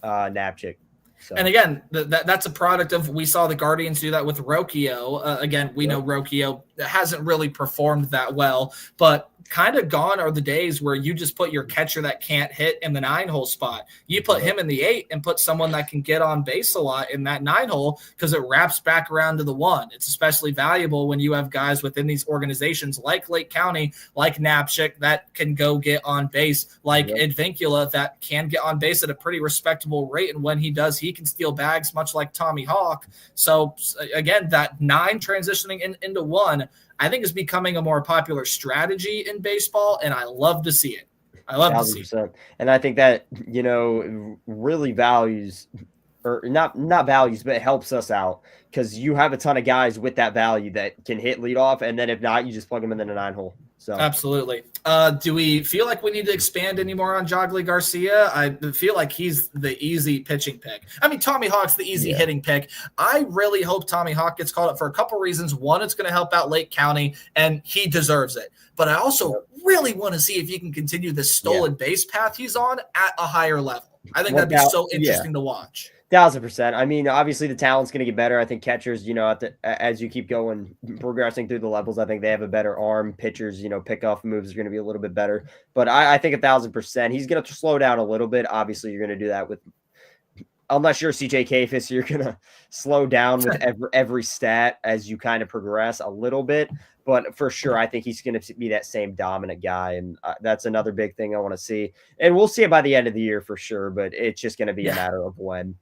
Knapczyk. So. And again, that's a product of, we saw the Guardians do that with Rocchio. Again, we know Rocchio hasn't really performed that well, but kind of gone are the days where you just put your catcher that can't hit in the 9-hole spot. You put him in the 8 and put someone that can get on base a lot in that 9-hole because it wraps back around to the 1. It's especially valuable when you have guys within these organizations like Lake County, like Knapczyk, that can go get on base, like Advincula that can get on base at a pretty respectable rate. And when he does, he can steal bags much like Tommy Hawk. So again, that 9 transitioning into 1, I think is becoming a more popular strategy in baseball, and I love to see it. I love 100%. To see it. And I think that, really values, or not values, but it helps us out because you have a ton of guys with that value that can hit leadoff, and then if not, you just plug them in the 9-hole. So absolutely. Do we feel like we need to expand any more on Jogly Garcia? I feel like he's the easy pitching pick. I mean, Tommy Hawk's the easy hitting pick. I really hope Tommy Hawk gets called up for a couple reasons. One, it's going to help out Lake County, and he deserves it. But I also really want to see if he can continue the stolen base path he's on at a higher level. I think that'd be so interesting to watch. 1,000%. I mean, obviously the talent's going to get better. I think catchers, as you keep progressing through the levels, I think they have a better arm. Pitchers, pickoff moves are going to be a little bit better. But I think 1,000%. He's going to slow down a little bit. Obviously, you're going to do that unless you're CJ Kafis, you're going to slow down with every stat as you kind of progress a little bit. But for sure, I think he's going to be that same dominant guy. And that's another big thing I want to see. And we'll see it by the end of the year for sure. But it's just going to be a matter of when.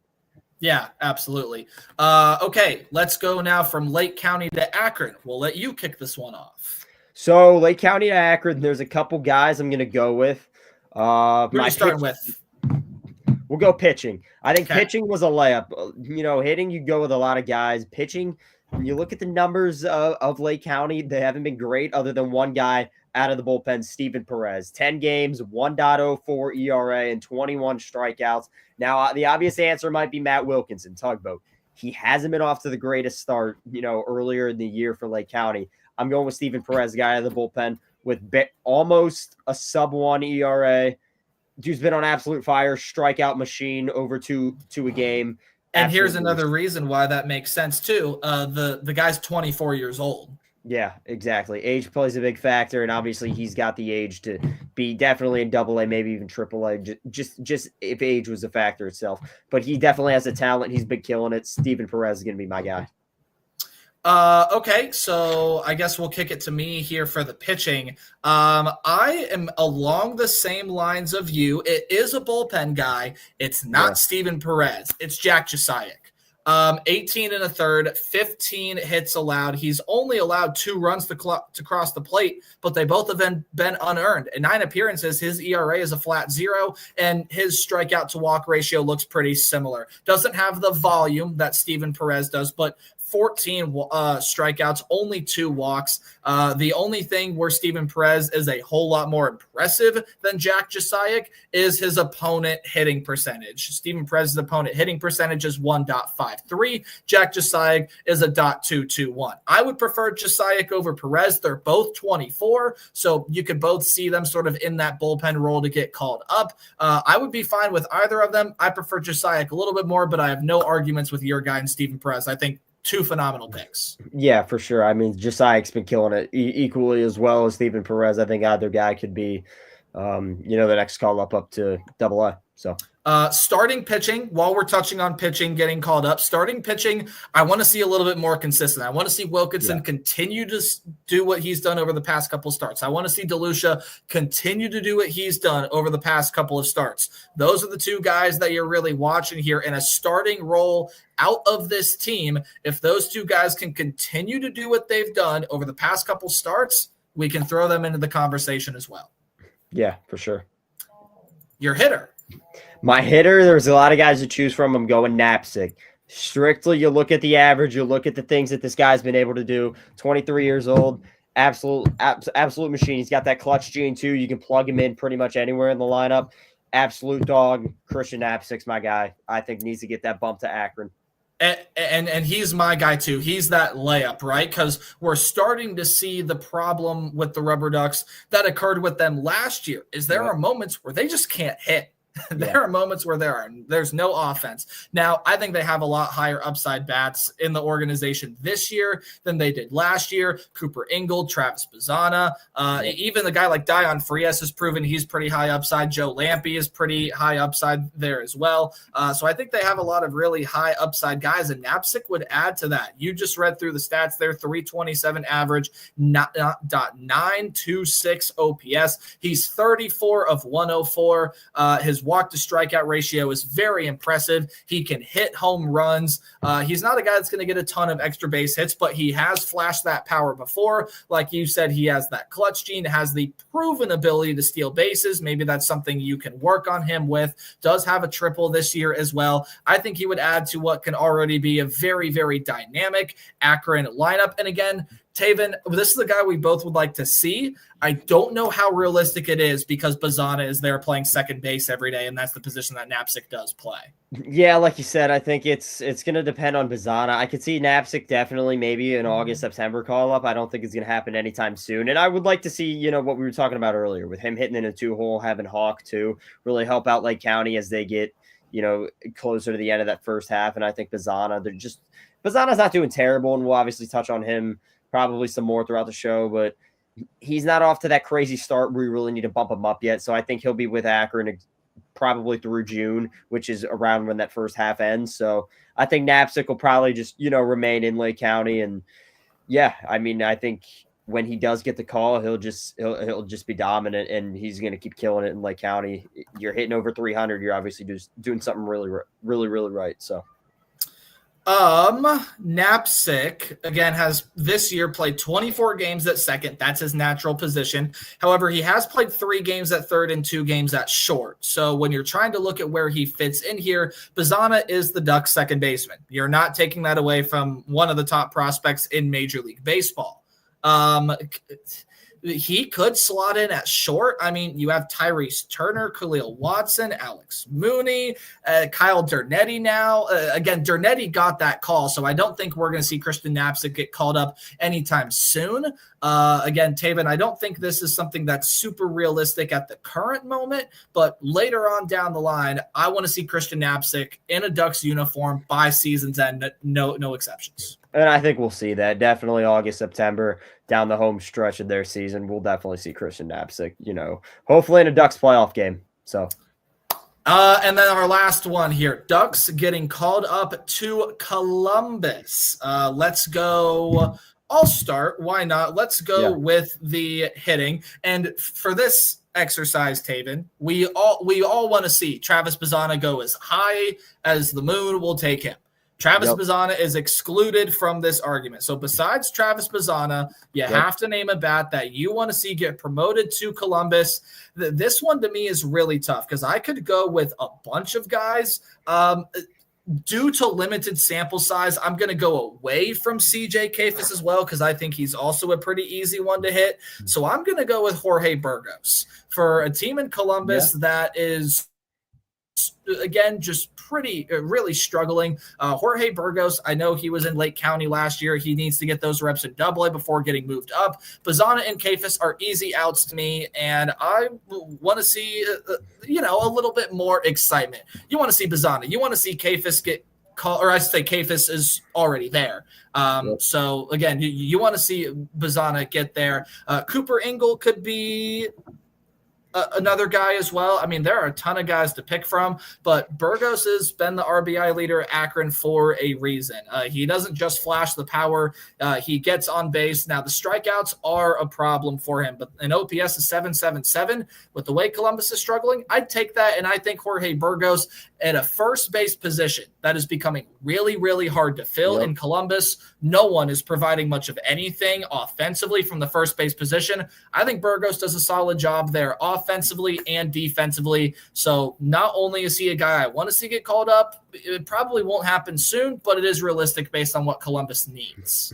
Yeah, absolutely. Okay, let's go now from Lake County to Akron. We'll let you kick this one off. So Lake County to Akron, there's a couple guys I'm going to go with. Who are you starting with? We'll go pitching. I think pitching was a layup. Hitting, you go with a lot of guys. Pitching, you look at the numbers of Lake County, they haven't been great other than one guy out of the bullpen, Steven Perez. 10 games, 1.04 ERA, and 21 strikeouts. Now, the obvious answer might be Matt Wilkinson, Tugboat. He hasn't been off to the greatest start, earlier in the year for Lake County. I'm going with Steven Perez, guy out of the bullpen, with almost a sub-1 ERA. Dude's been on absolute fire, strikeout machine, over two a game. And here's another reason why that makes sense, too. The guy's 24 years old. Yeah, exactly. Age plays a big factor, and obviously he's got the age to be definitely in Double-A, maybe even Triple-A, just if age was a factor itself. But he definitely has the talent. He's been killing it. Steven Perez is going to be my guy. Okay, so I guess we'll kick it to me here for the pitching. I am along the same lines of you. It is a bullpen guy. It's not Steven Perez. It's Jack Josiak. 18 and a third, 15 hits allowed. He's only allowed 2 runs to cross the plate, but they both have been unearned. In 9 appearances, his ERA is a flat 0, and his strikeout to walk ratio looks pretty similar. Doesn't have the volume that Steven Perez does, but 14 strikeouts, only 2 walks. The only thing where Steven Perez is a whole lot more impressive than Jack Josiak is his opponent hitting percentage. Steven Perez's opponent hitting percentage is 1.53. Jack Josiak is a .221. I would prefer Josiak over Perez. They're both 24, so you could both see them sort of in that bullpen role to get called up. I would be fine with either of them. I prefer Josiak a little bit more, but I have no arguments with your guy and Steven Perez. I think 2 phenomenal picks. Yeah, for sure. I mean, Josiak's been killing it equally as well as Steven Perez. I think either guy could be, the next call up to AA. So starting pitching, while we're touching on pitching getting called up, starting pitching, I want to see a little bit more consistent. I want to see Wilkinson continue to do what he's done over the past couple starts. I want to see DeLucia continue to do what he's done over the past couple of starts. Those are the 2 guys that you're really watching here in a starting role out of this team. If those 2 guys can continue to do what they've done over the past couple starts, we can throw them into the conversation as well. Yeah, for sure. Your hitter. My hitter, there's a lot of guys to choose from. I'm going Knapczyk. Strictly, you look at the average, you look at the things that this guy's been able to do. 23 years old, absolute machine. He's got that clutch gene too. You can plug him in pretty much anywhere in the lineup. Absolute dog. Christian Knapczyk's my guy. I think needs to get that bump to Akron. And he's my guy too. He's that layup, right? Because we're starting to see the problem with the Rubber Ducks that occurred with them last year. Is there are moments where they just can't hit. There are moments where there's no offense. Now, I think they have a lot higher upside bats in the organization this year than they did last year. Cooper Ingold, Travis Bazzana, even the guy like Dion Frias has proven he's pretty high upside. Joe Lampe is pretty high upside there as well. So I think they have a lot of really high upside guys, and Knapczyk would add to that. You just read through the stats there, 327 average, .926 OPS. He's 34 of 104. His walk to strikeout ratio is very impressive. He can hit home runs. He's not a guy that's going to get a ton of extra base hits, but he has flashed that power before. Like you said, he has that clutch gene, has the proven ability to steal bases. Maybe that's something you can work on him with. Does have a triple this year as well. I think he would add to what can already be a very, very dynamic Akron lineup. And again, Taven, this is the guy we both would like to see. I don't know how realistic it is because Bazzana is there playing second base every day, and that's the position that Knapczyk does play. Yeah, like you said, I think it's going to depend on Bazzana. I could see Knapczyk definitely maybe an August, September call-up. I don't think it's going to happen anytime soon. And I would like to see, what we were talking about earlier with him hitting in a 2-hole, having Hawk too, really help out Lake County as they get, closer to the end of that first half. And I think Bazzana's not doing terrible, and we'll obviously touch on him probably some more throughout the show, but he's not off to that crazy start where you really need to bump him up yet. So I think he'll be with Akron probably through June, which is around when that first half ends. So I think Knapczyk will probably just, remain in Lake County. And yeah, I mean, I think when he does get the call, he'll just be dominant, and he's going to keep killing it in Lake County. You're hitting over 300. You're obviously just doing something really, really, really right. So. Knapczyk again has this year played 24 games at second. That's his natural position. However, he has played 3 games at third and 2 games at short. So when you're trying to look at where he fits in here, Bazzana is the Ducks' second baseman. You're not taking that away from one of the top prospects in Major League Baseball. He could slot in at short. I mean, you have Tyrese Turner, Khalil Watson, Alex Mooney, Kyle Dernetti now. Again, Dernetti got that call, so I don't think we're going to see Christian Knapczyk get called up anytime soon. Again, Taven, I don't think this is something that's super realistic at the current moment, but later on down the line, I want to see Christian Knapczyk in a Ducks uniform by season's end, no exceptions. And I think we'll see that. Definitely August, September, down the home stretch of their season, we'll definitely see Christian Knapczyk, hopefully in a Ducks playoff game. So, and then our last one here, Ducks getting called up to Columbus. Let's go. I'll start. Why not? Let's go with the hitting. And for this exercise, Taven, we all want to see Travis Bazzana go as high as the moon. We'll take him. Travis Bazzana is excluded from this argument. So besides Travis Bazzana, you have to name a bat that you want to see get promoted to Columbus. This one to me is really tough because I could go with a bunch of guys. due to limited sample size, I'm going to go away from CJ Kayfus as well because I think he's also a pretty easy one to hit. So I'm going to go with Jorge Burgos for a team in Columbus that is, again, just really struggling. Jorge Burgos, I know he was in Lake County last year. He needs to get those reps in AA before getting moved up. Bazana and Kayfus are easy outs to me, and I want to see, a little bit more excitement. You want to see Bazana. You want to see Kayfus get called, or I should say Kayfus is already there. So, again, you want to see Bazana get there. Cooper Ingle could be another guy as well. I mean, there are a ton of guys to pick from, but Burgos has been the RBI leader at Akron for a reason. He doesn't just flash the power. He gets on base. Now, the strikeouts are a problem for him, but an OPS is 777. With the way Columbus is struggling, I'd take that, and I think Jorge Burgos at a first base position that is becoming really, really hard to fill in Columbus. No one is providing much of anything offensively from the first base position. I think Burgos does a solid job there offensively and defensively. So not only is he a guy I want to see get called up, it probably won't happen soon, but it is realistic based on what Columbus needs.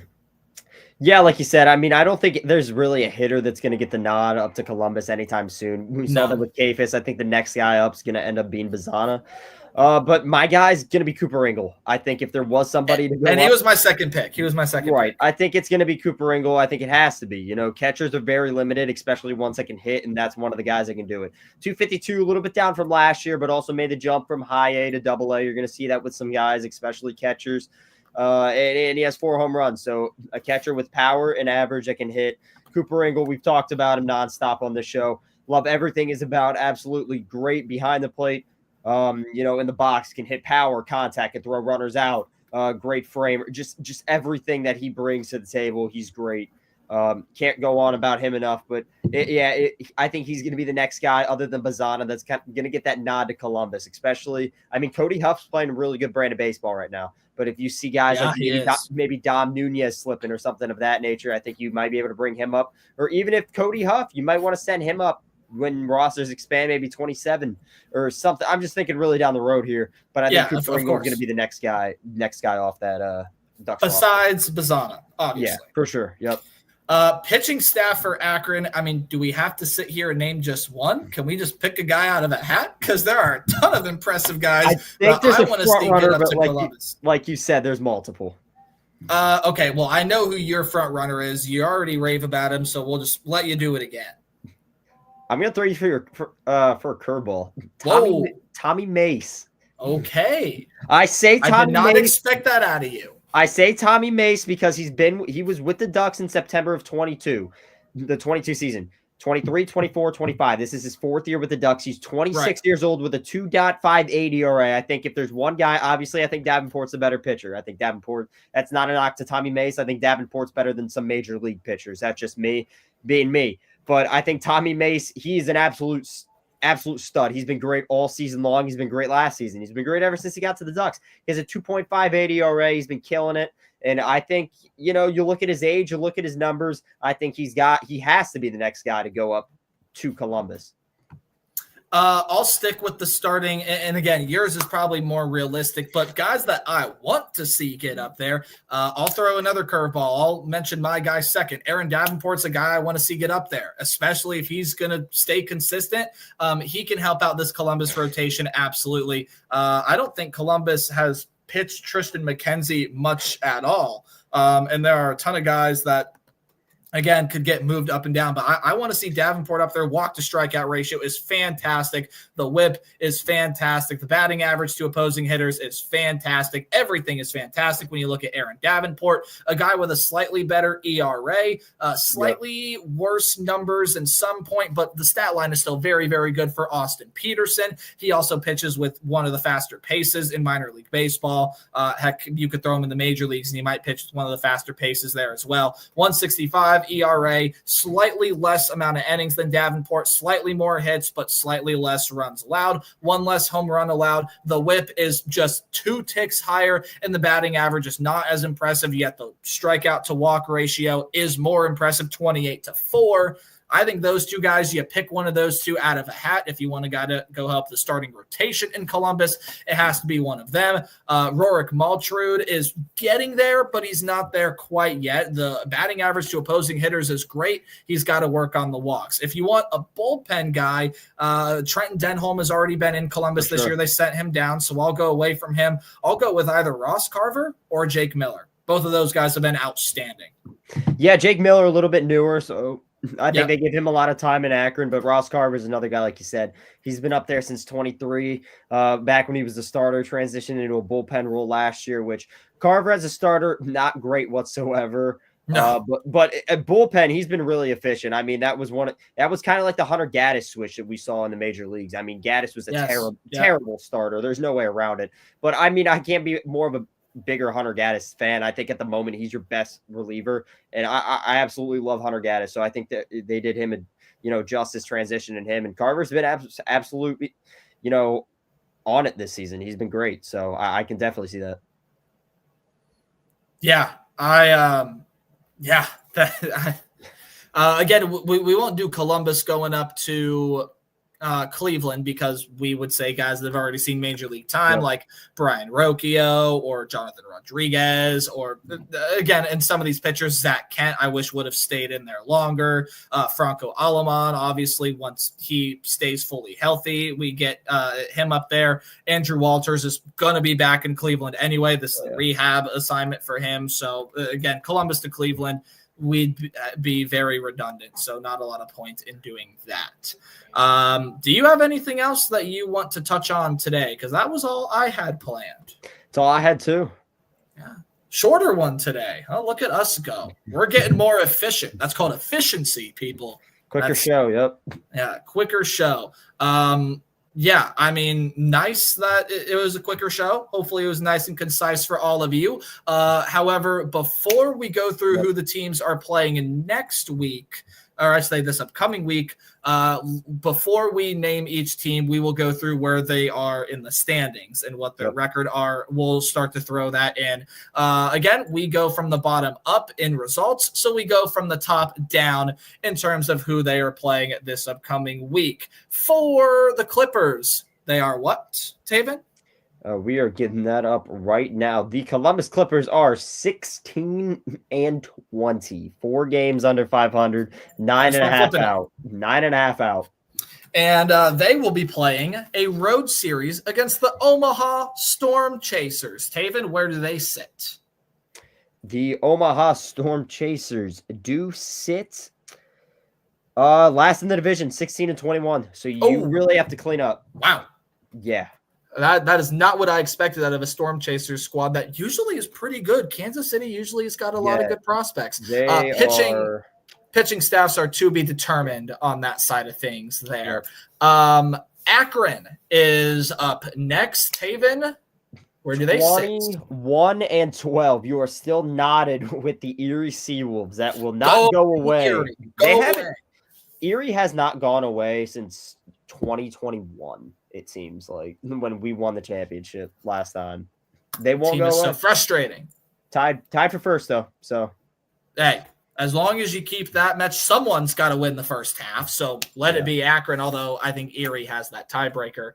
Yeah, like you said, I mean, I don't think there's really a hitter that's going to get the nod up to Columbus anytime soon. We saw that with Kayfus. I think the next guy up is going to end up being Bazana. But my guy's going to be Cooper Ingle. I think if there was somebody to go and he was my second pick. He was my second pick. Pick. I think it's going to be Cooper Ingle. I think it has to be. Catchers are very limited, especially ones that can hit, and that's one of the guys that can do it. 252, a little bit down from last year, but also made the jump from high A to double A. You're going to see that with some guys, especially catchers. And he has 4 home runs. So a catcher with power and average that can hit. Cooper Ingle, we've talked about him nonstop on this show. Love everything is about absolutely great behind the plate. In the box, can hit power, contact, can throw runners out. Great frame, just everything that he brings to the table. He's great. Can't go on about him enough, but I think he's going to be the next guy other than Bazana that's going to get that nod to Columbus, especially. I mean, Cody Huff's playing a really good brand of baseball right now, but if you see guys like maybe Dom Nunez slipping or something of that nature, I think you might be able to bring him up. Or even if Cody Huff, you might want to send him up when rosters expand, maybe 27 or something. I'm just thinking really down the road here, but I think Cooper Ingle is going to be the next guy off that Ducks besides Bazana, obviously. Yeah, for sure. Yep. Pitching staff for Akron. I mean, do we have to sit here and name just one? Can we just pick a guy out of a hat? Because there are a ton of impressive guys. I think there's a front runner, but like you said, there's multiple. Okay, well, I know who your front runner is. You already rave about him, so we'll just let you do it again. I'm gonna throw you for a curveball. Tommy Mace. Okay. I say Tommy Mace. I did not expect that out of you. I say Tommy Mace because he was with the Ducks in September of 22, the 22 season. 23, 24, 25. This is his 4th year with the Ducks. He's 26 years old with a 2.58 ERA. I think if there's one guy, obviously, I think Davenport's a better pitcher. I think Davenport, that's not a knock to Tommy Mace. I think Davenport's better than some major league pitchers. That's just me being me. But I think Tommy Mace, he's an absolute stud. He's been great all season long. He has been great last season. He's been great ever since he got to the Ducks. He has a 2.58 ERA. He's been killing it. And I think, you look at his age, you look at his numbers. I think he has to be the next guy to go up to Columbus. I'll stick with the starting. And again, yours is probably more realistic, but guys that I want to see get up there, I'll throw another curveball. I'll mention my guy second. Aaron Davenport's a guy I want to see get up there, especially if he's going to stay consistent. He can help out this Columbus rotation. Absolutely. I don't think Columbus has pitched Tristan McKenzie much at all. And there are a ton of guys that, again, could get moved up and down, but I want to see Davenport up there. Walk to strikeout ratio is fantastic. The whip is fantastic. The batting average to opposing hitters is fantastic. Everything is fantastic when you look at Aaron Davenport, a guy with a slightly better ERA, slightly worse numbers in some point, but the stat line is still very, very good for Austin Peterson. He also pitches with one of the faster paces in minor league baseball. Heck, you could throw him in the major leagues and he might pitch with one of the faster paces there as well. 165 ERA, slightly less amount of innings than Davenport, slightly more hits, but slightly less runs allowed, 1 less home run allowed. The whip is just 2 ticks higher, and the batting average is not as impressive, yet the strikeout to walk ratio is more impressive, 28-4. I think those two guys, you pick one of those two out of a hat. If you want a guy to go help the starting rotation in Columbus, it has to be one of them. Rorik Maltrud is getting there, but he's not there quite yet. The batting average to opposing hitters is great. He's got to work on the walks. If you want a bullpen guy, Trenton Denholm has already been in Columbus this year. They sent him down, so I'll go away from him. I'll go with either Ross Carver or Jake Miller. Both of those guys have been outstanding. Yeah, Jake Miller a little bit newer, so I think they give him a lot of time in Akron, but Ross Carver is another guy, like you said. He's been up there since 23, back when he was the starter, transitioned into a bullpen role last year, which Carver as a starter, not great whatsoever. No. But at bullpen, he's been really efficient. I mean, that was kind of like the Hunter Gaddis switch that we saw in the major leagues. I mean, Gaddis was a terrible starter. There's no way around it. But I mean, I can't be more of a bigger Hunter Gaddis fan. I think at the moment he's your best reliever, and I absolutely love Hunter Gaddis. So I think that they did him justice transition in him. And Carver's been absolutely, on it this season. He's been great. So I can definitely see that. Yeah, again, we won't do Columbus going up to Cleveland because we would say guys that have already seen major league time, like Brian Rocchio or Jonathan Rodriguez, or again, and some of these pitchers, Zach Kent, I wish would have stayed in there longer. Franco Alaman, obviously, once he stays fully healthy, we get him up there. Andrew Walters is going to be back in Cleveland anyway. This is a rehab assignment for him. So again, Columbus to Cleveland, we'd be very redundant, so not a lot of point in doing that. Do you have anything else that you want to touch on today? Because that was all I had planned. That's all I had too. Yeah, shorter one today. Oh, look at us go. We're getting more efficient. That's called efficiency, people. Quicker show, yep. Yeah, quicker show. Yeah, I mean, nice that it was a quicker show. Hopefully it was nice and concise for all of you. However, before we go through who the teams are playing in next week, or I say this upcoming week, before we name each team, we will go through where they are in the standings and what their record are. We'll start to throw that in. Again, we go from the bottom up in results, so we go from the top down in terms of who they are playing this upcoming week. For the Clippers, they are what, Taven? We are getting that up right now. The Columbus Clippers are 16-20, 4 games under 500, 9.5 out. 9.5 out. And they will be playing a road series against the Omaha Storm Chasers. Taven, where do they sit? The Omaha Storm Chasers do sit last in the division, 16-21. So you really have to clean up. Wow. Yeah. That is not what I expected out of a Storm Chasers squad that usually is pretty good. Kansas City usually has got a lot of good prospects. Pitching staffs are to be determined on that side of things there. Akron is up next. Taven, where do they sit? 21-12. You are still knotted with the Erie Seawolves. That will not go away. Erie has not gone away since 2021. It seems like when we won the championship last time, they won't go away. So frustrating. Tied for first though. So, hey, as long as you keep that match, someone's got to win the first half. So let it be Akron. Although I think Erie has that tiebreaker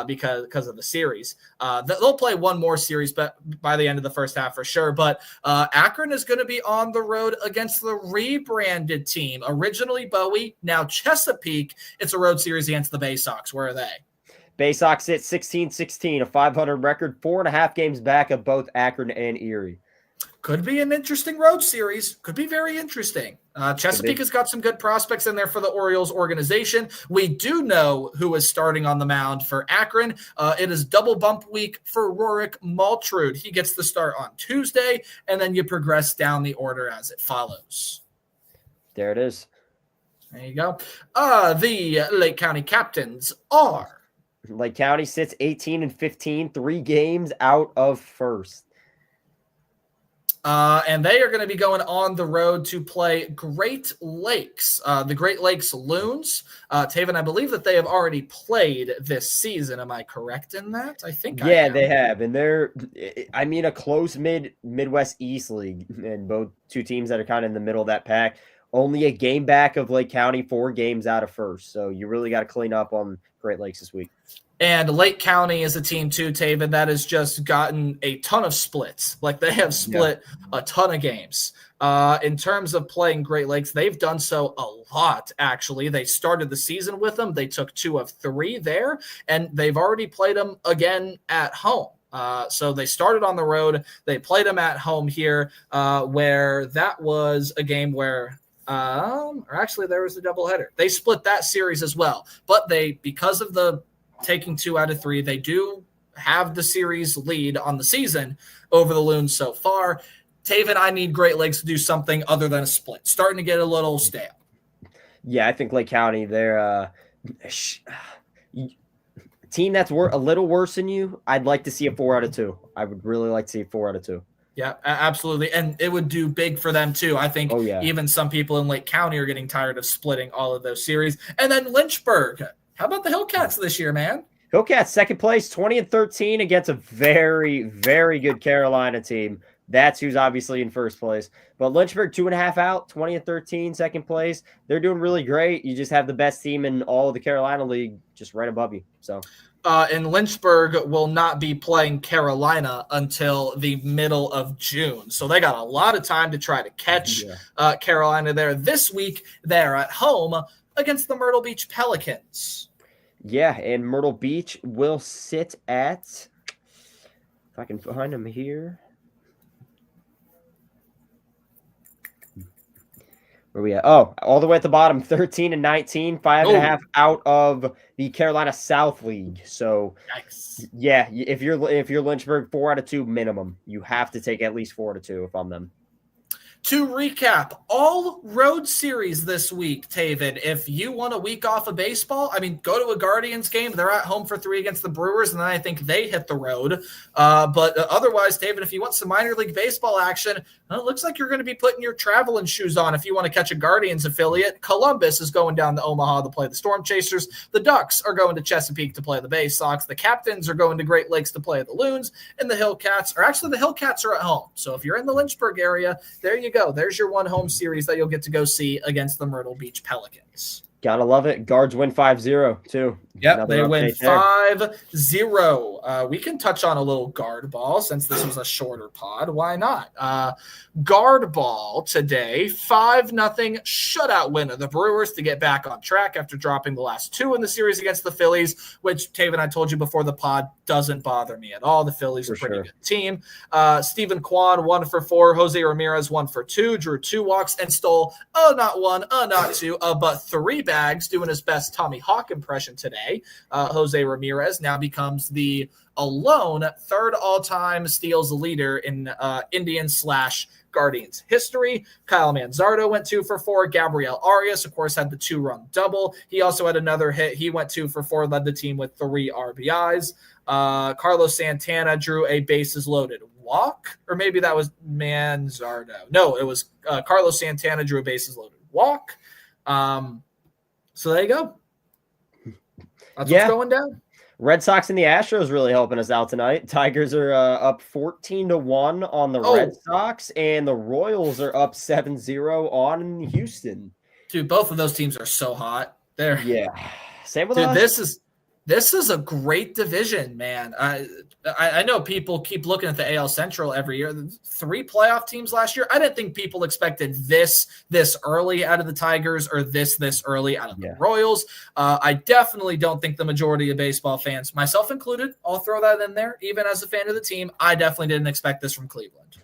because of the series. They'll play one more series, but by the end of the first half for sure. But Akron is going to be on the road against the rebranded team. Originally Bowie, now Chesapeake. It's a road series against the Bay Sox. Where are they? Bay Sox sit 16-16, a 500 record, 4.5 games back of both Akron and Erie. Could be an interesting road series. Could be very interesting. Chesapeake has got some good prospects in there for the Orioles organization. We do know who is starting on the mound for Akron. It is double bump week for Rorik Maltrud. He gets the start on Tuesday, and then you progress down the order as it follows. There it is. There you go. The Lake County Captains are... Lake County sits 18-15, 3 games out of first. And they are going to be going on the road to play Great Lakes, the Great Lakes Loons. Taven, I believe that they have already played this season. Am I correct in that? I think I am. They have. And they're, a close Midwest East League, and both two teams that are kind of in the middle of that pack. only a game back of Lake County, 4 games out of first. So you really got to clean up on Great Lakes this week. And Lake County is a team too, Taven, that has just gotten a ton of splits. Like they have split a ton of games. In terms of playing Great Lakes, they've done so a lot, actually. They started the season with them. They took 2 of 3 there, and they've already played them again at home. So they started on the road. They played them at home here, where that was a game where or actually there was a doubleheader. They split that series as well. But because of the taking 2 out of 3, they do have the series lead on the season over the Loons so far. Taven, I need Great Lakes to do something other than a split. Starting to get a little stale. Yeah, I think Lake County, they're a team that's a little worse than you. I'd like to see a 4 out of 2. I would really like to see a 4 out of 2. Yeah, absolutely. And it would do big for them too. I think even some people in Lake County are getting tired of splitting all of those series. And then Lynchburg. How about the Hillcats this year, man? Hillcats, second place, 20-13 against a very, very good Carolina team. That's who's obviously in first place. But Lynchburg, 2.5 out, 20-13, second place. They're doing really great. You just have the best team in all of the Carolina League just right above you. So, and Lynchburg will not be playing Carolina until the middle of June. So they got a lot of time to try to catch Carolina there. This week, they're at home against the Myrtle Beach Pelicans. Yeah, and Myrtle Beach will sit at, if I can find them here. Where we at? Oh, all the way at the bottom, 13-19, 5.5 out of the Carolina South League. So, yeah, if you're Lynchburg, 4 out of 2 minimum. You have to take at least 4 out of 2 if I'm them. To recap, all road series this week, Taven. If you want a week off of baseball, I mean, go to a Guardians game. They're at home for 3 against the Brewers, and then I think they hit the road. But otherwise, Taven, if you want some minor league baseball action, it looks like you're going to be putting your traveling shoes on if you want to catch a Guardians affiliate. Columbus is going down to Omaha to play the Storm Chasers. The Ducks are going to Chesapeake to play the Bay Sox. The Captains are going to Great Lakes to play the Loons. And the Hillcats are at home. So if you're in the Lynchburg area, there you go. There's your one home series that you'll get to go see against the Myrtle Beach Pelicans. Gotta love it. Guards win 5-0 too. Yep, they win 5-0. We can touch on a little guard ball since this was a shorter pod. Why not? Guard ball today, 5-0 shutout win of the Brewers to get back on track after dropping the last 2 in the series against the Phillies, which, Taven, I told you before the pod, doesn't bother me at all. The Phillies are a pretty good team. Stephen Kwan, 1 for 4. Jose Ramirez, 1 for 2. Drew 2 walks and stole, not 1, not 2, but 3 bags, doing his best Tommy Hawk impression today. Jose Ramirez now becomes the alone 3rd all-time steals leader in Indians/Guardians history. Kyle Manzardo went 2 for 4. Gabriel Arias, of course, had the 2-run double. He also had another hit. He went 2 for 4, led the team with 3 RBIs. Carlos Santana drew a bases-loaded walk, or maybe that was Manzardo. No, it was Carlos Santana drew a bases-loaded walk. So there you go. That's what's going down. Red Sox and the Astros really helping us out tonight. Tigers are up 14-1 on the Red Sox, and the Royals are up 7-0 on Houston. Dude, both of those teams are so hot. Same with us. This is a great division, man. I know people keep looking at the AL Central every year. 3 playoff teams last year. I didn't think people expected this early out of the Tigers or this early out of the Royals. I definitely don't think the majority of baseball fans, myself included, I'll throw that in there, even as a fan of the team, I definitely didn't expect this from Cleveland.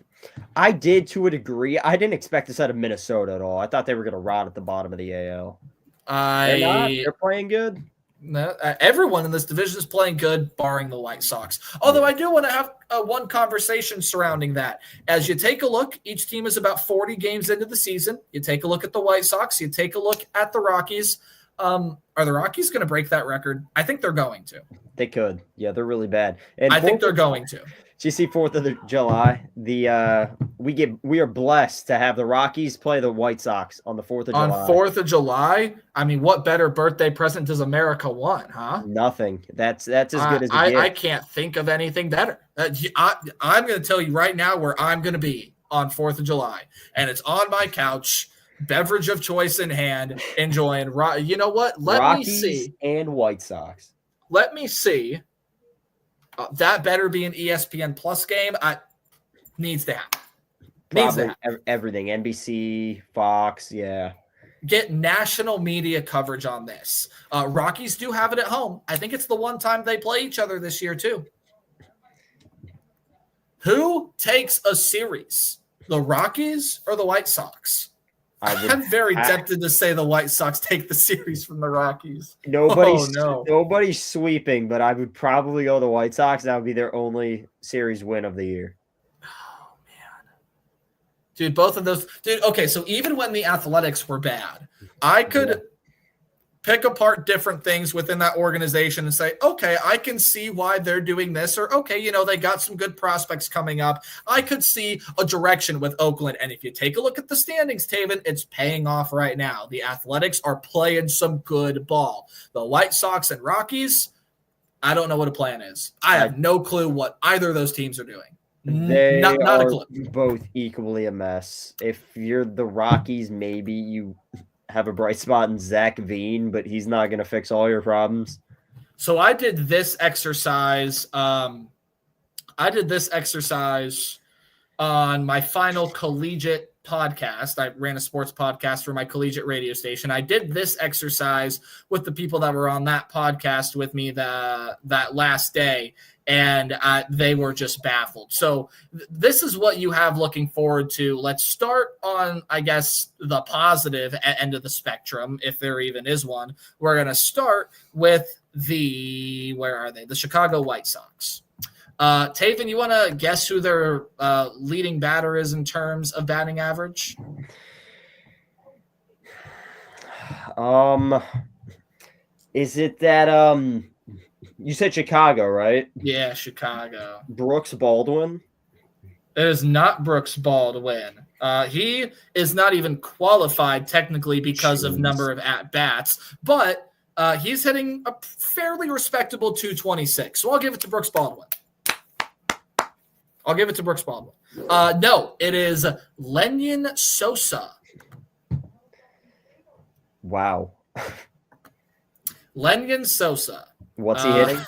I did to a degree. I didn't expect this out of Minnesota at all. I thought they were going to rot at the bottom of the AL. They're playing good. No, everyone in this division is playing good, barring the White Sox. Although I do want to have one conversation surrounding that. As you take a look, each team is about 40 games into the season. You take a look at the White Sox. You take a look at the Rockies. Are the Rockies going to break that record? I think they're going to. They could. Yeah, they're really bad. And I think they're going to. Did you see 4th of July? We are blessed to have the Rockies play the White Sox on the 4th of July. On 4th of July? I mean, what better birthday present does America want, huh? Nothing. That's as good as it gets. I can't think of anything better. I'm going to tell you right now where I'm going to be on 4th of July, and it's on my couch beverage of choice in hand, enjoying. You know what? Rockies Me see. and White Sox. Let me see. That better be an ESPN Plus game. Needs to happen. Probably everything. NBC, Fox, yeah. Get national media coverage on this. Rockies do have it at home. I think it's the one time they play each other this year, too. Who takes a series? The Rockies or the White Sox? I'm very tempted to say the White Sox take the series from the Rockies. Nobody's sweeping, but I would probably go the White Sox. That would be their only series win of the year. Oh, man. Dude, both of those. Dude, okay, so even when the Athletics were bad, I could pick apart different things within that organization and say, okay, I can see why they're doing this, or okay, they got some good prospects coming up. I could see a direction with Oakland. And if you take a look at the standings, Taven, it's paying off right now. The Athletics are playing some good ball. The White Sox and Rockies, I don't know what a plan is. I have no clue what either of those teams are doing. They not a clue. Both equally a mess. If you're the Rockies, maybe you have a bright spot in Zach Veen, but he's not going to fix all your problems. So I did this exercise. On my final collegiate podcast. I ran a sports podcast for my collegiate radio station. I did this exercise with the people that were on that podcast with me that last day, and they were just baffled. So this is what you have looking forward to. Let's start on, I guess, the positive end of the spectrum, if there even is one. We're going to start with the Chicago White Sox. Taven, you want to guess who their leading batter is in terms of batting average? Is it that you said Chicago, right? Yeah, Chicago. Brooks Baldwin? It is not Brooks Baldwin. He is not even qualified technically because of number of at-bats, but he's hitting a fairly respectable 226. So I'll give it to Brooks Baldwin. No, it is Lenyn Sosa. Wow. Lenyn Sosa. What's he hitting?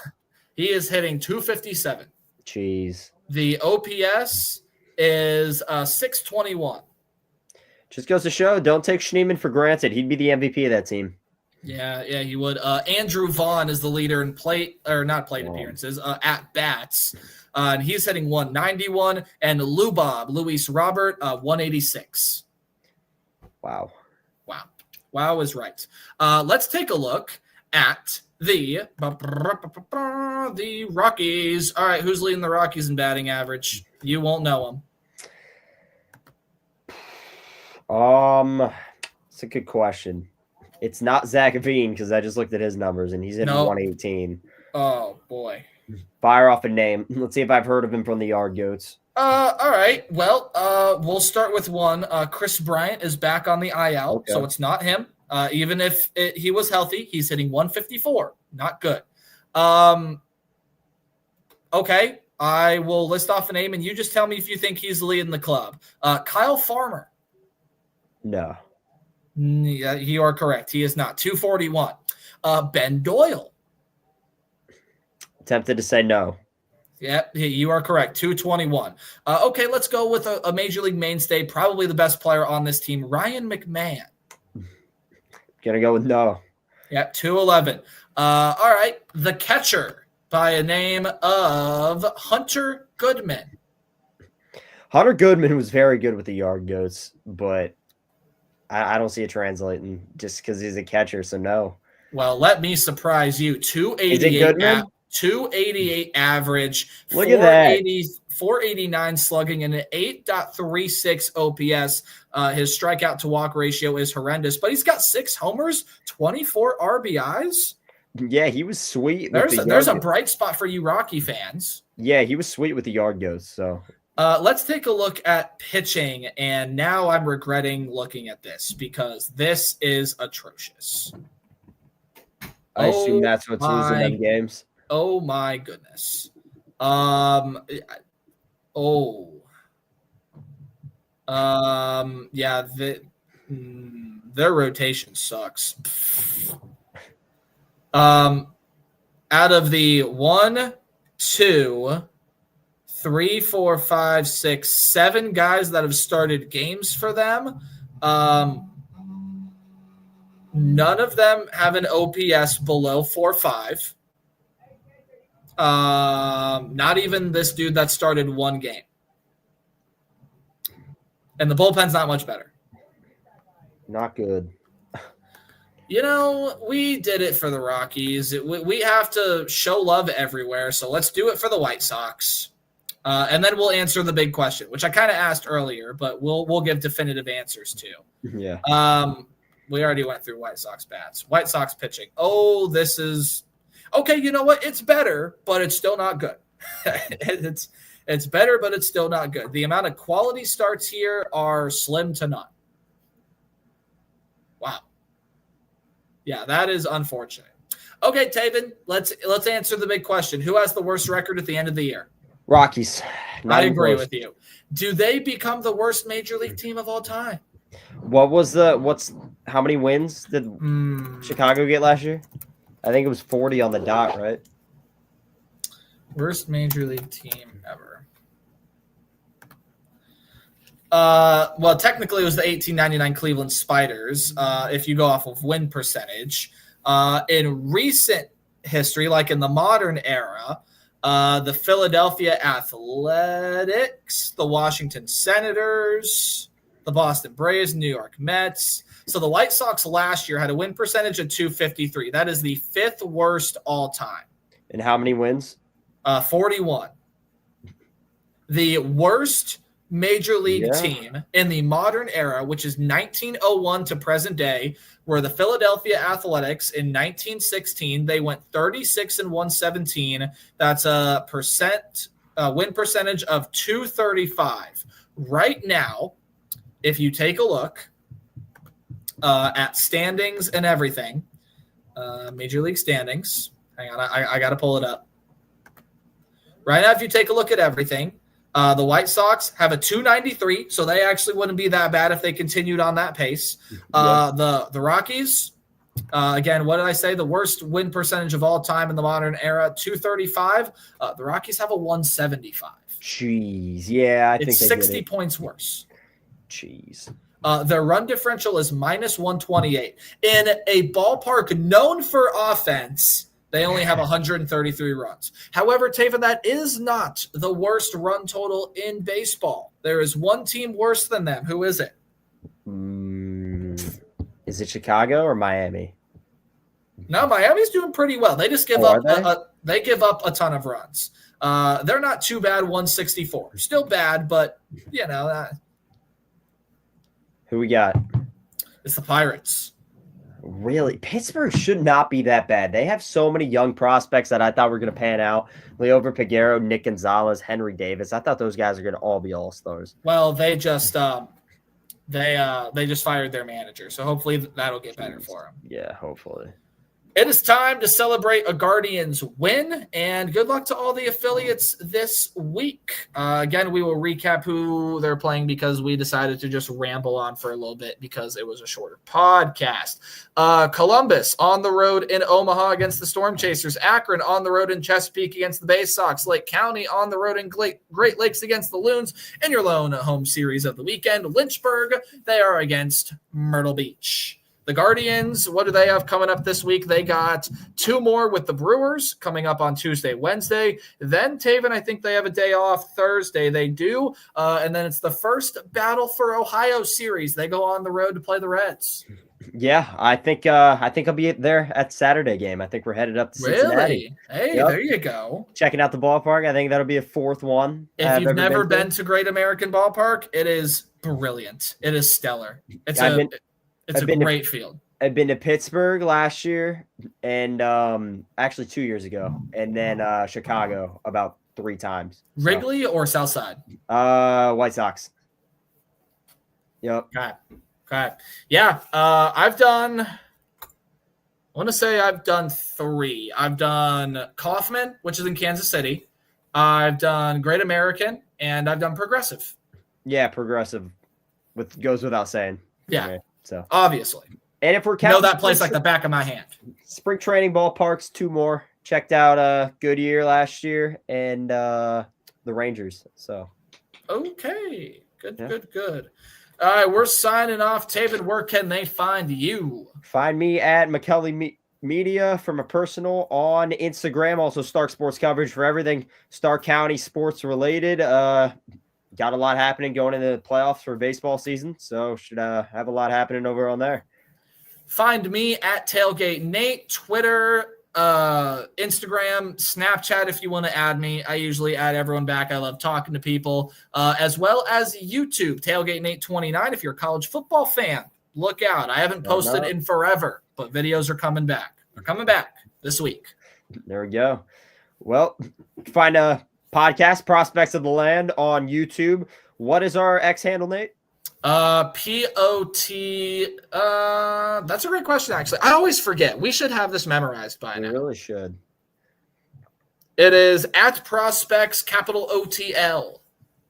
He is hitting 257. Jeez. The OPS is 621. Just goes to show, don't take Schneemann for granted. He'd be the MVP of that team. Yeah, he would. Andrew Vaughn is the leader in appearances, at bats. And he's hitting 191. And Luis Robert, 186. Wow. Wow is right. Let's take a look at the Rockies. All right, who's leading the Rockies in batting average? You won't know them. It's a good question. It's not Zach Veen because I just looked at his numbers and he's in 118. Oh boy. Fire off a name. Let's see if I've heard of him from the Yard Goats. All right. Well, we'll start with one. Chris Bryant is back on the IL, so it's not him. Even if he was healthy, he's hitting 154. Not good. Okay. I will list off a name, and you just tell me if you think he's leading the club. Kyle Farmer. No. Yeah, you are correct. He is not. 241. Ben Doyle. Tempted to say no. Yeah, you are correct. 221. Okay, let's go with a Major League mainstay, probably the best player on this team, Ryan McMahon. Gonna go with no. Yeah, 211. All right, the catcher by a name of Hunter Goodman. Hunter Goodman was very good with the Yard Goats, but I don't see it translating just because he's a catcher, so no. Well, let me surprise you. 288 average. Look at that. 489 slugging and an 8.36 OPS. His strikeout to walk ratio is horrendous, but he's got 6 homers, 24 RBIs. Yeah, he was sweet. There's a bright spot for you Rocky fans. Yeah, he was sweet with the Yard Goats, so. Let's take a look at pitching, and now I'm regretting looking at this because this is atrocious. I assume that's what's losing them games. Oh my goodness. Their rotation sucks. Out of the 1, 2, 3, 4, 5, 6, 7 guys that have started games for them, none of them have an OPS below 4.5. Not even this dude that started 1 game. And the bullpen's not much better. Not good. We did it for the Rockies. We have to show love everywhere, so let's do it for the White Sox. And then we'll answer the big question, which I kind of asked earlier, but we'll give definitive answers to. Yeah. We already went through White Sox bats. White Sox pitching. Oh, this is okay. You know what? It's better, but it's still not good. It's better, but it's still not good. The amount of quality starts here are slim to none. Wow. Yeah, that is unfortunate. Okay, Taven, let's answer the big question. Who has the worst record at the end of the year? Rockies. I agree with you. Do they become the worst major league team of all time? How many wins did Chicago get last year? I think it was 40 on the dot, right? Worst major league team ever. Well, technically it was the 1899 Cleveland Spiders, if you go off of win percentage. In recent history, like in the modern era, the Philadelphia Athletics, the Washington Senators, the Boston Braves, New York Mets. So the White Sox last year had a win percentage of .253. That is the 5th worst all time. And how many wins? 41. The worst major league team in the modern era, which is 1901 to present day, were the Philadelphia Athletics. In 1916, they went 36-117. That's a win percentage of .235. Right now, if you take a look at standings and everything, major league standings. Hang on, I got to pull it up. Right now, if you take a look at everything, the White Sox have a .293, so they actually wouldn't be that bad if they continued on that pace. The Rockies, again, what did I say? The worst win percentage of all time in the modern era, .235. The Rockies have a .175. Jeez, yeah, I think it's 60 points worse. Jeez. Their run differential is -128. In a ballpark known for offense, they only have 133 runs. However, Taven, that is not the worst run total in baseball. There is one team worse than them. Who is it? Is it Chicago or Miami? No, Miami's doing pretty well. They just give up. They give up a ton of runs. They're not too bad. 164, still bad, but Who we got? It's the Pirates. Really? Pittsburgh should not be that bad. They have so many young prospects that I thought were going to pan out. Leover Peguero, Nick Gonzalez, Henry Davis. I thought those guys are going to all be all-stars. Well, they just fired their manager, so hopefully that'll get better for them. Yeah, hopefully. It is time to celebrate a Guardians win, and good luck to all the affiliates this week. Again, we will recap who they're playing because we decided to just ramble on for a little bit because it was a shorter podcast. Columbus on the road in Omaha against the Storm Chasers. Akron on the road in Chesapeake against the Bay Sox. Lake County on the road in Great Lakes against the Loons. And your lone home series of the weekend, Lynchburg, they are against Myrtle Beach. The Guardians, what do they have coming up this week? They got 2 more with the Brewers coming up on Tuesday, Wednesday. Then, Taven, I think they have a day off Thursday. They do. And then it's the first Battle for Ohio series. They go on the road to play the Reds. Yeah, I think I'll be there at Saturday game. I think we're headed up to Cincinnati. Really? Hey, There you go. Checking out the ballpark. I think that'll be a 4th one. If you've never been to Great American Ballpark, it is brilliant. It is stellar. It's a great field. I've been to Pittsburgh last year and actually 2 years ago, and then Chicago about 3 times. So. Wrigley or Southside? White Sox. Yep. Okay. Yeah. I've done 3. I've done Kauffman, which is in Kansas City. I've done Great American, and I've done Progressive. Yeah, Progressive goes without saying. Yeah. So Obviously. and if we're Know counting that place like the back of my hand. spring training ballparks, 2 more. Checked out Goodyear last year and the Rangers. So Okay. Good, Yeah. good. All right, we're signing off. Taven, where can they find you? find me at McKelly Media for my personal on Instagram. Also Stark Sports coverage for everything Stark County sports related. Got a lot happening going into the playoffs for baseball season. So should have a lot happening over on there. Find me at Tailgate Nate, Twitter, Instagram, Snapchat if you want to add me. I usually add everyone back. I love talking to people, as well as YouTube, Tailgate Nate 29. If you're a college football fan, look out. I haven't posted in forever, but videos are coming back. They're coming back this week. There we go. Well, find a podcast, Prospects of the Land, on YouTube. What is our X handle, Nate? POT. That's a great question, actually. I always forget. We should have this memorized by now. We really should. It is at Prospects, capital OTL.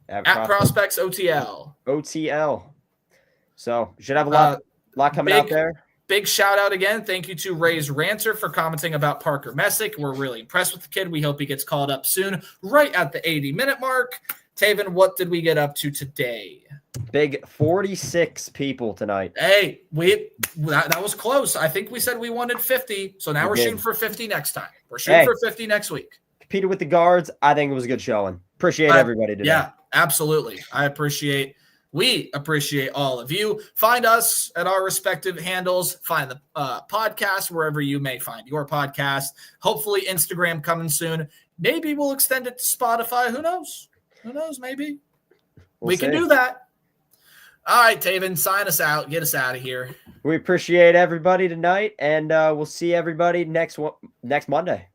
At Prospects OTL. OTL. So should have a lot coming out there. Big shout out again. Thank you to Ray's Ranter for commenting about Parker Messick. We're really impressed with the kid. We hope he gets called up soon, right at the 80-minute mark. Taven, what did we get up to today? Big 46 people tonight. Hey, that was close. I think we said we wanted 50, so now we're shooting for 50 next time. We're shooting for 50 next week. Competed with the guards. I think it was a good showing. Appreciate everybody today. Yeah, absolutely. We appreciate all of you. Find us at our respective handles. Find the podcast wherever you may find your podcast. Hopefully Instagram coming soon. Maybe we'll extend it to Spotify. Who knows? Maybe. We can do that. All right, Taven, sign us out. Get us out of here. We appreciate everybody tonight, and we'll see everybody next Monday.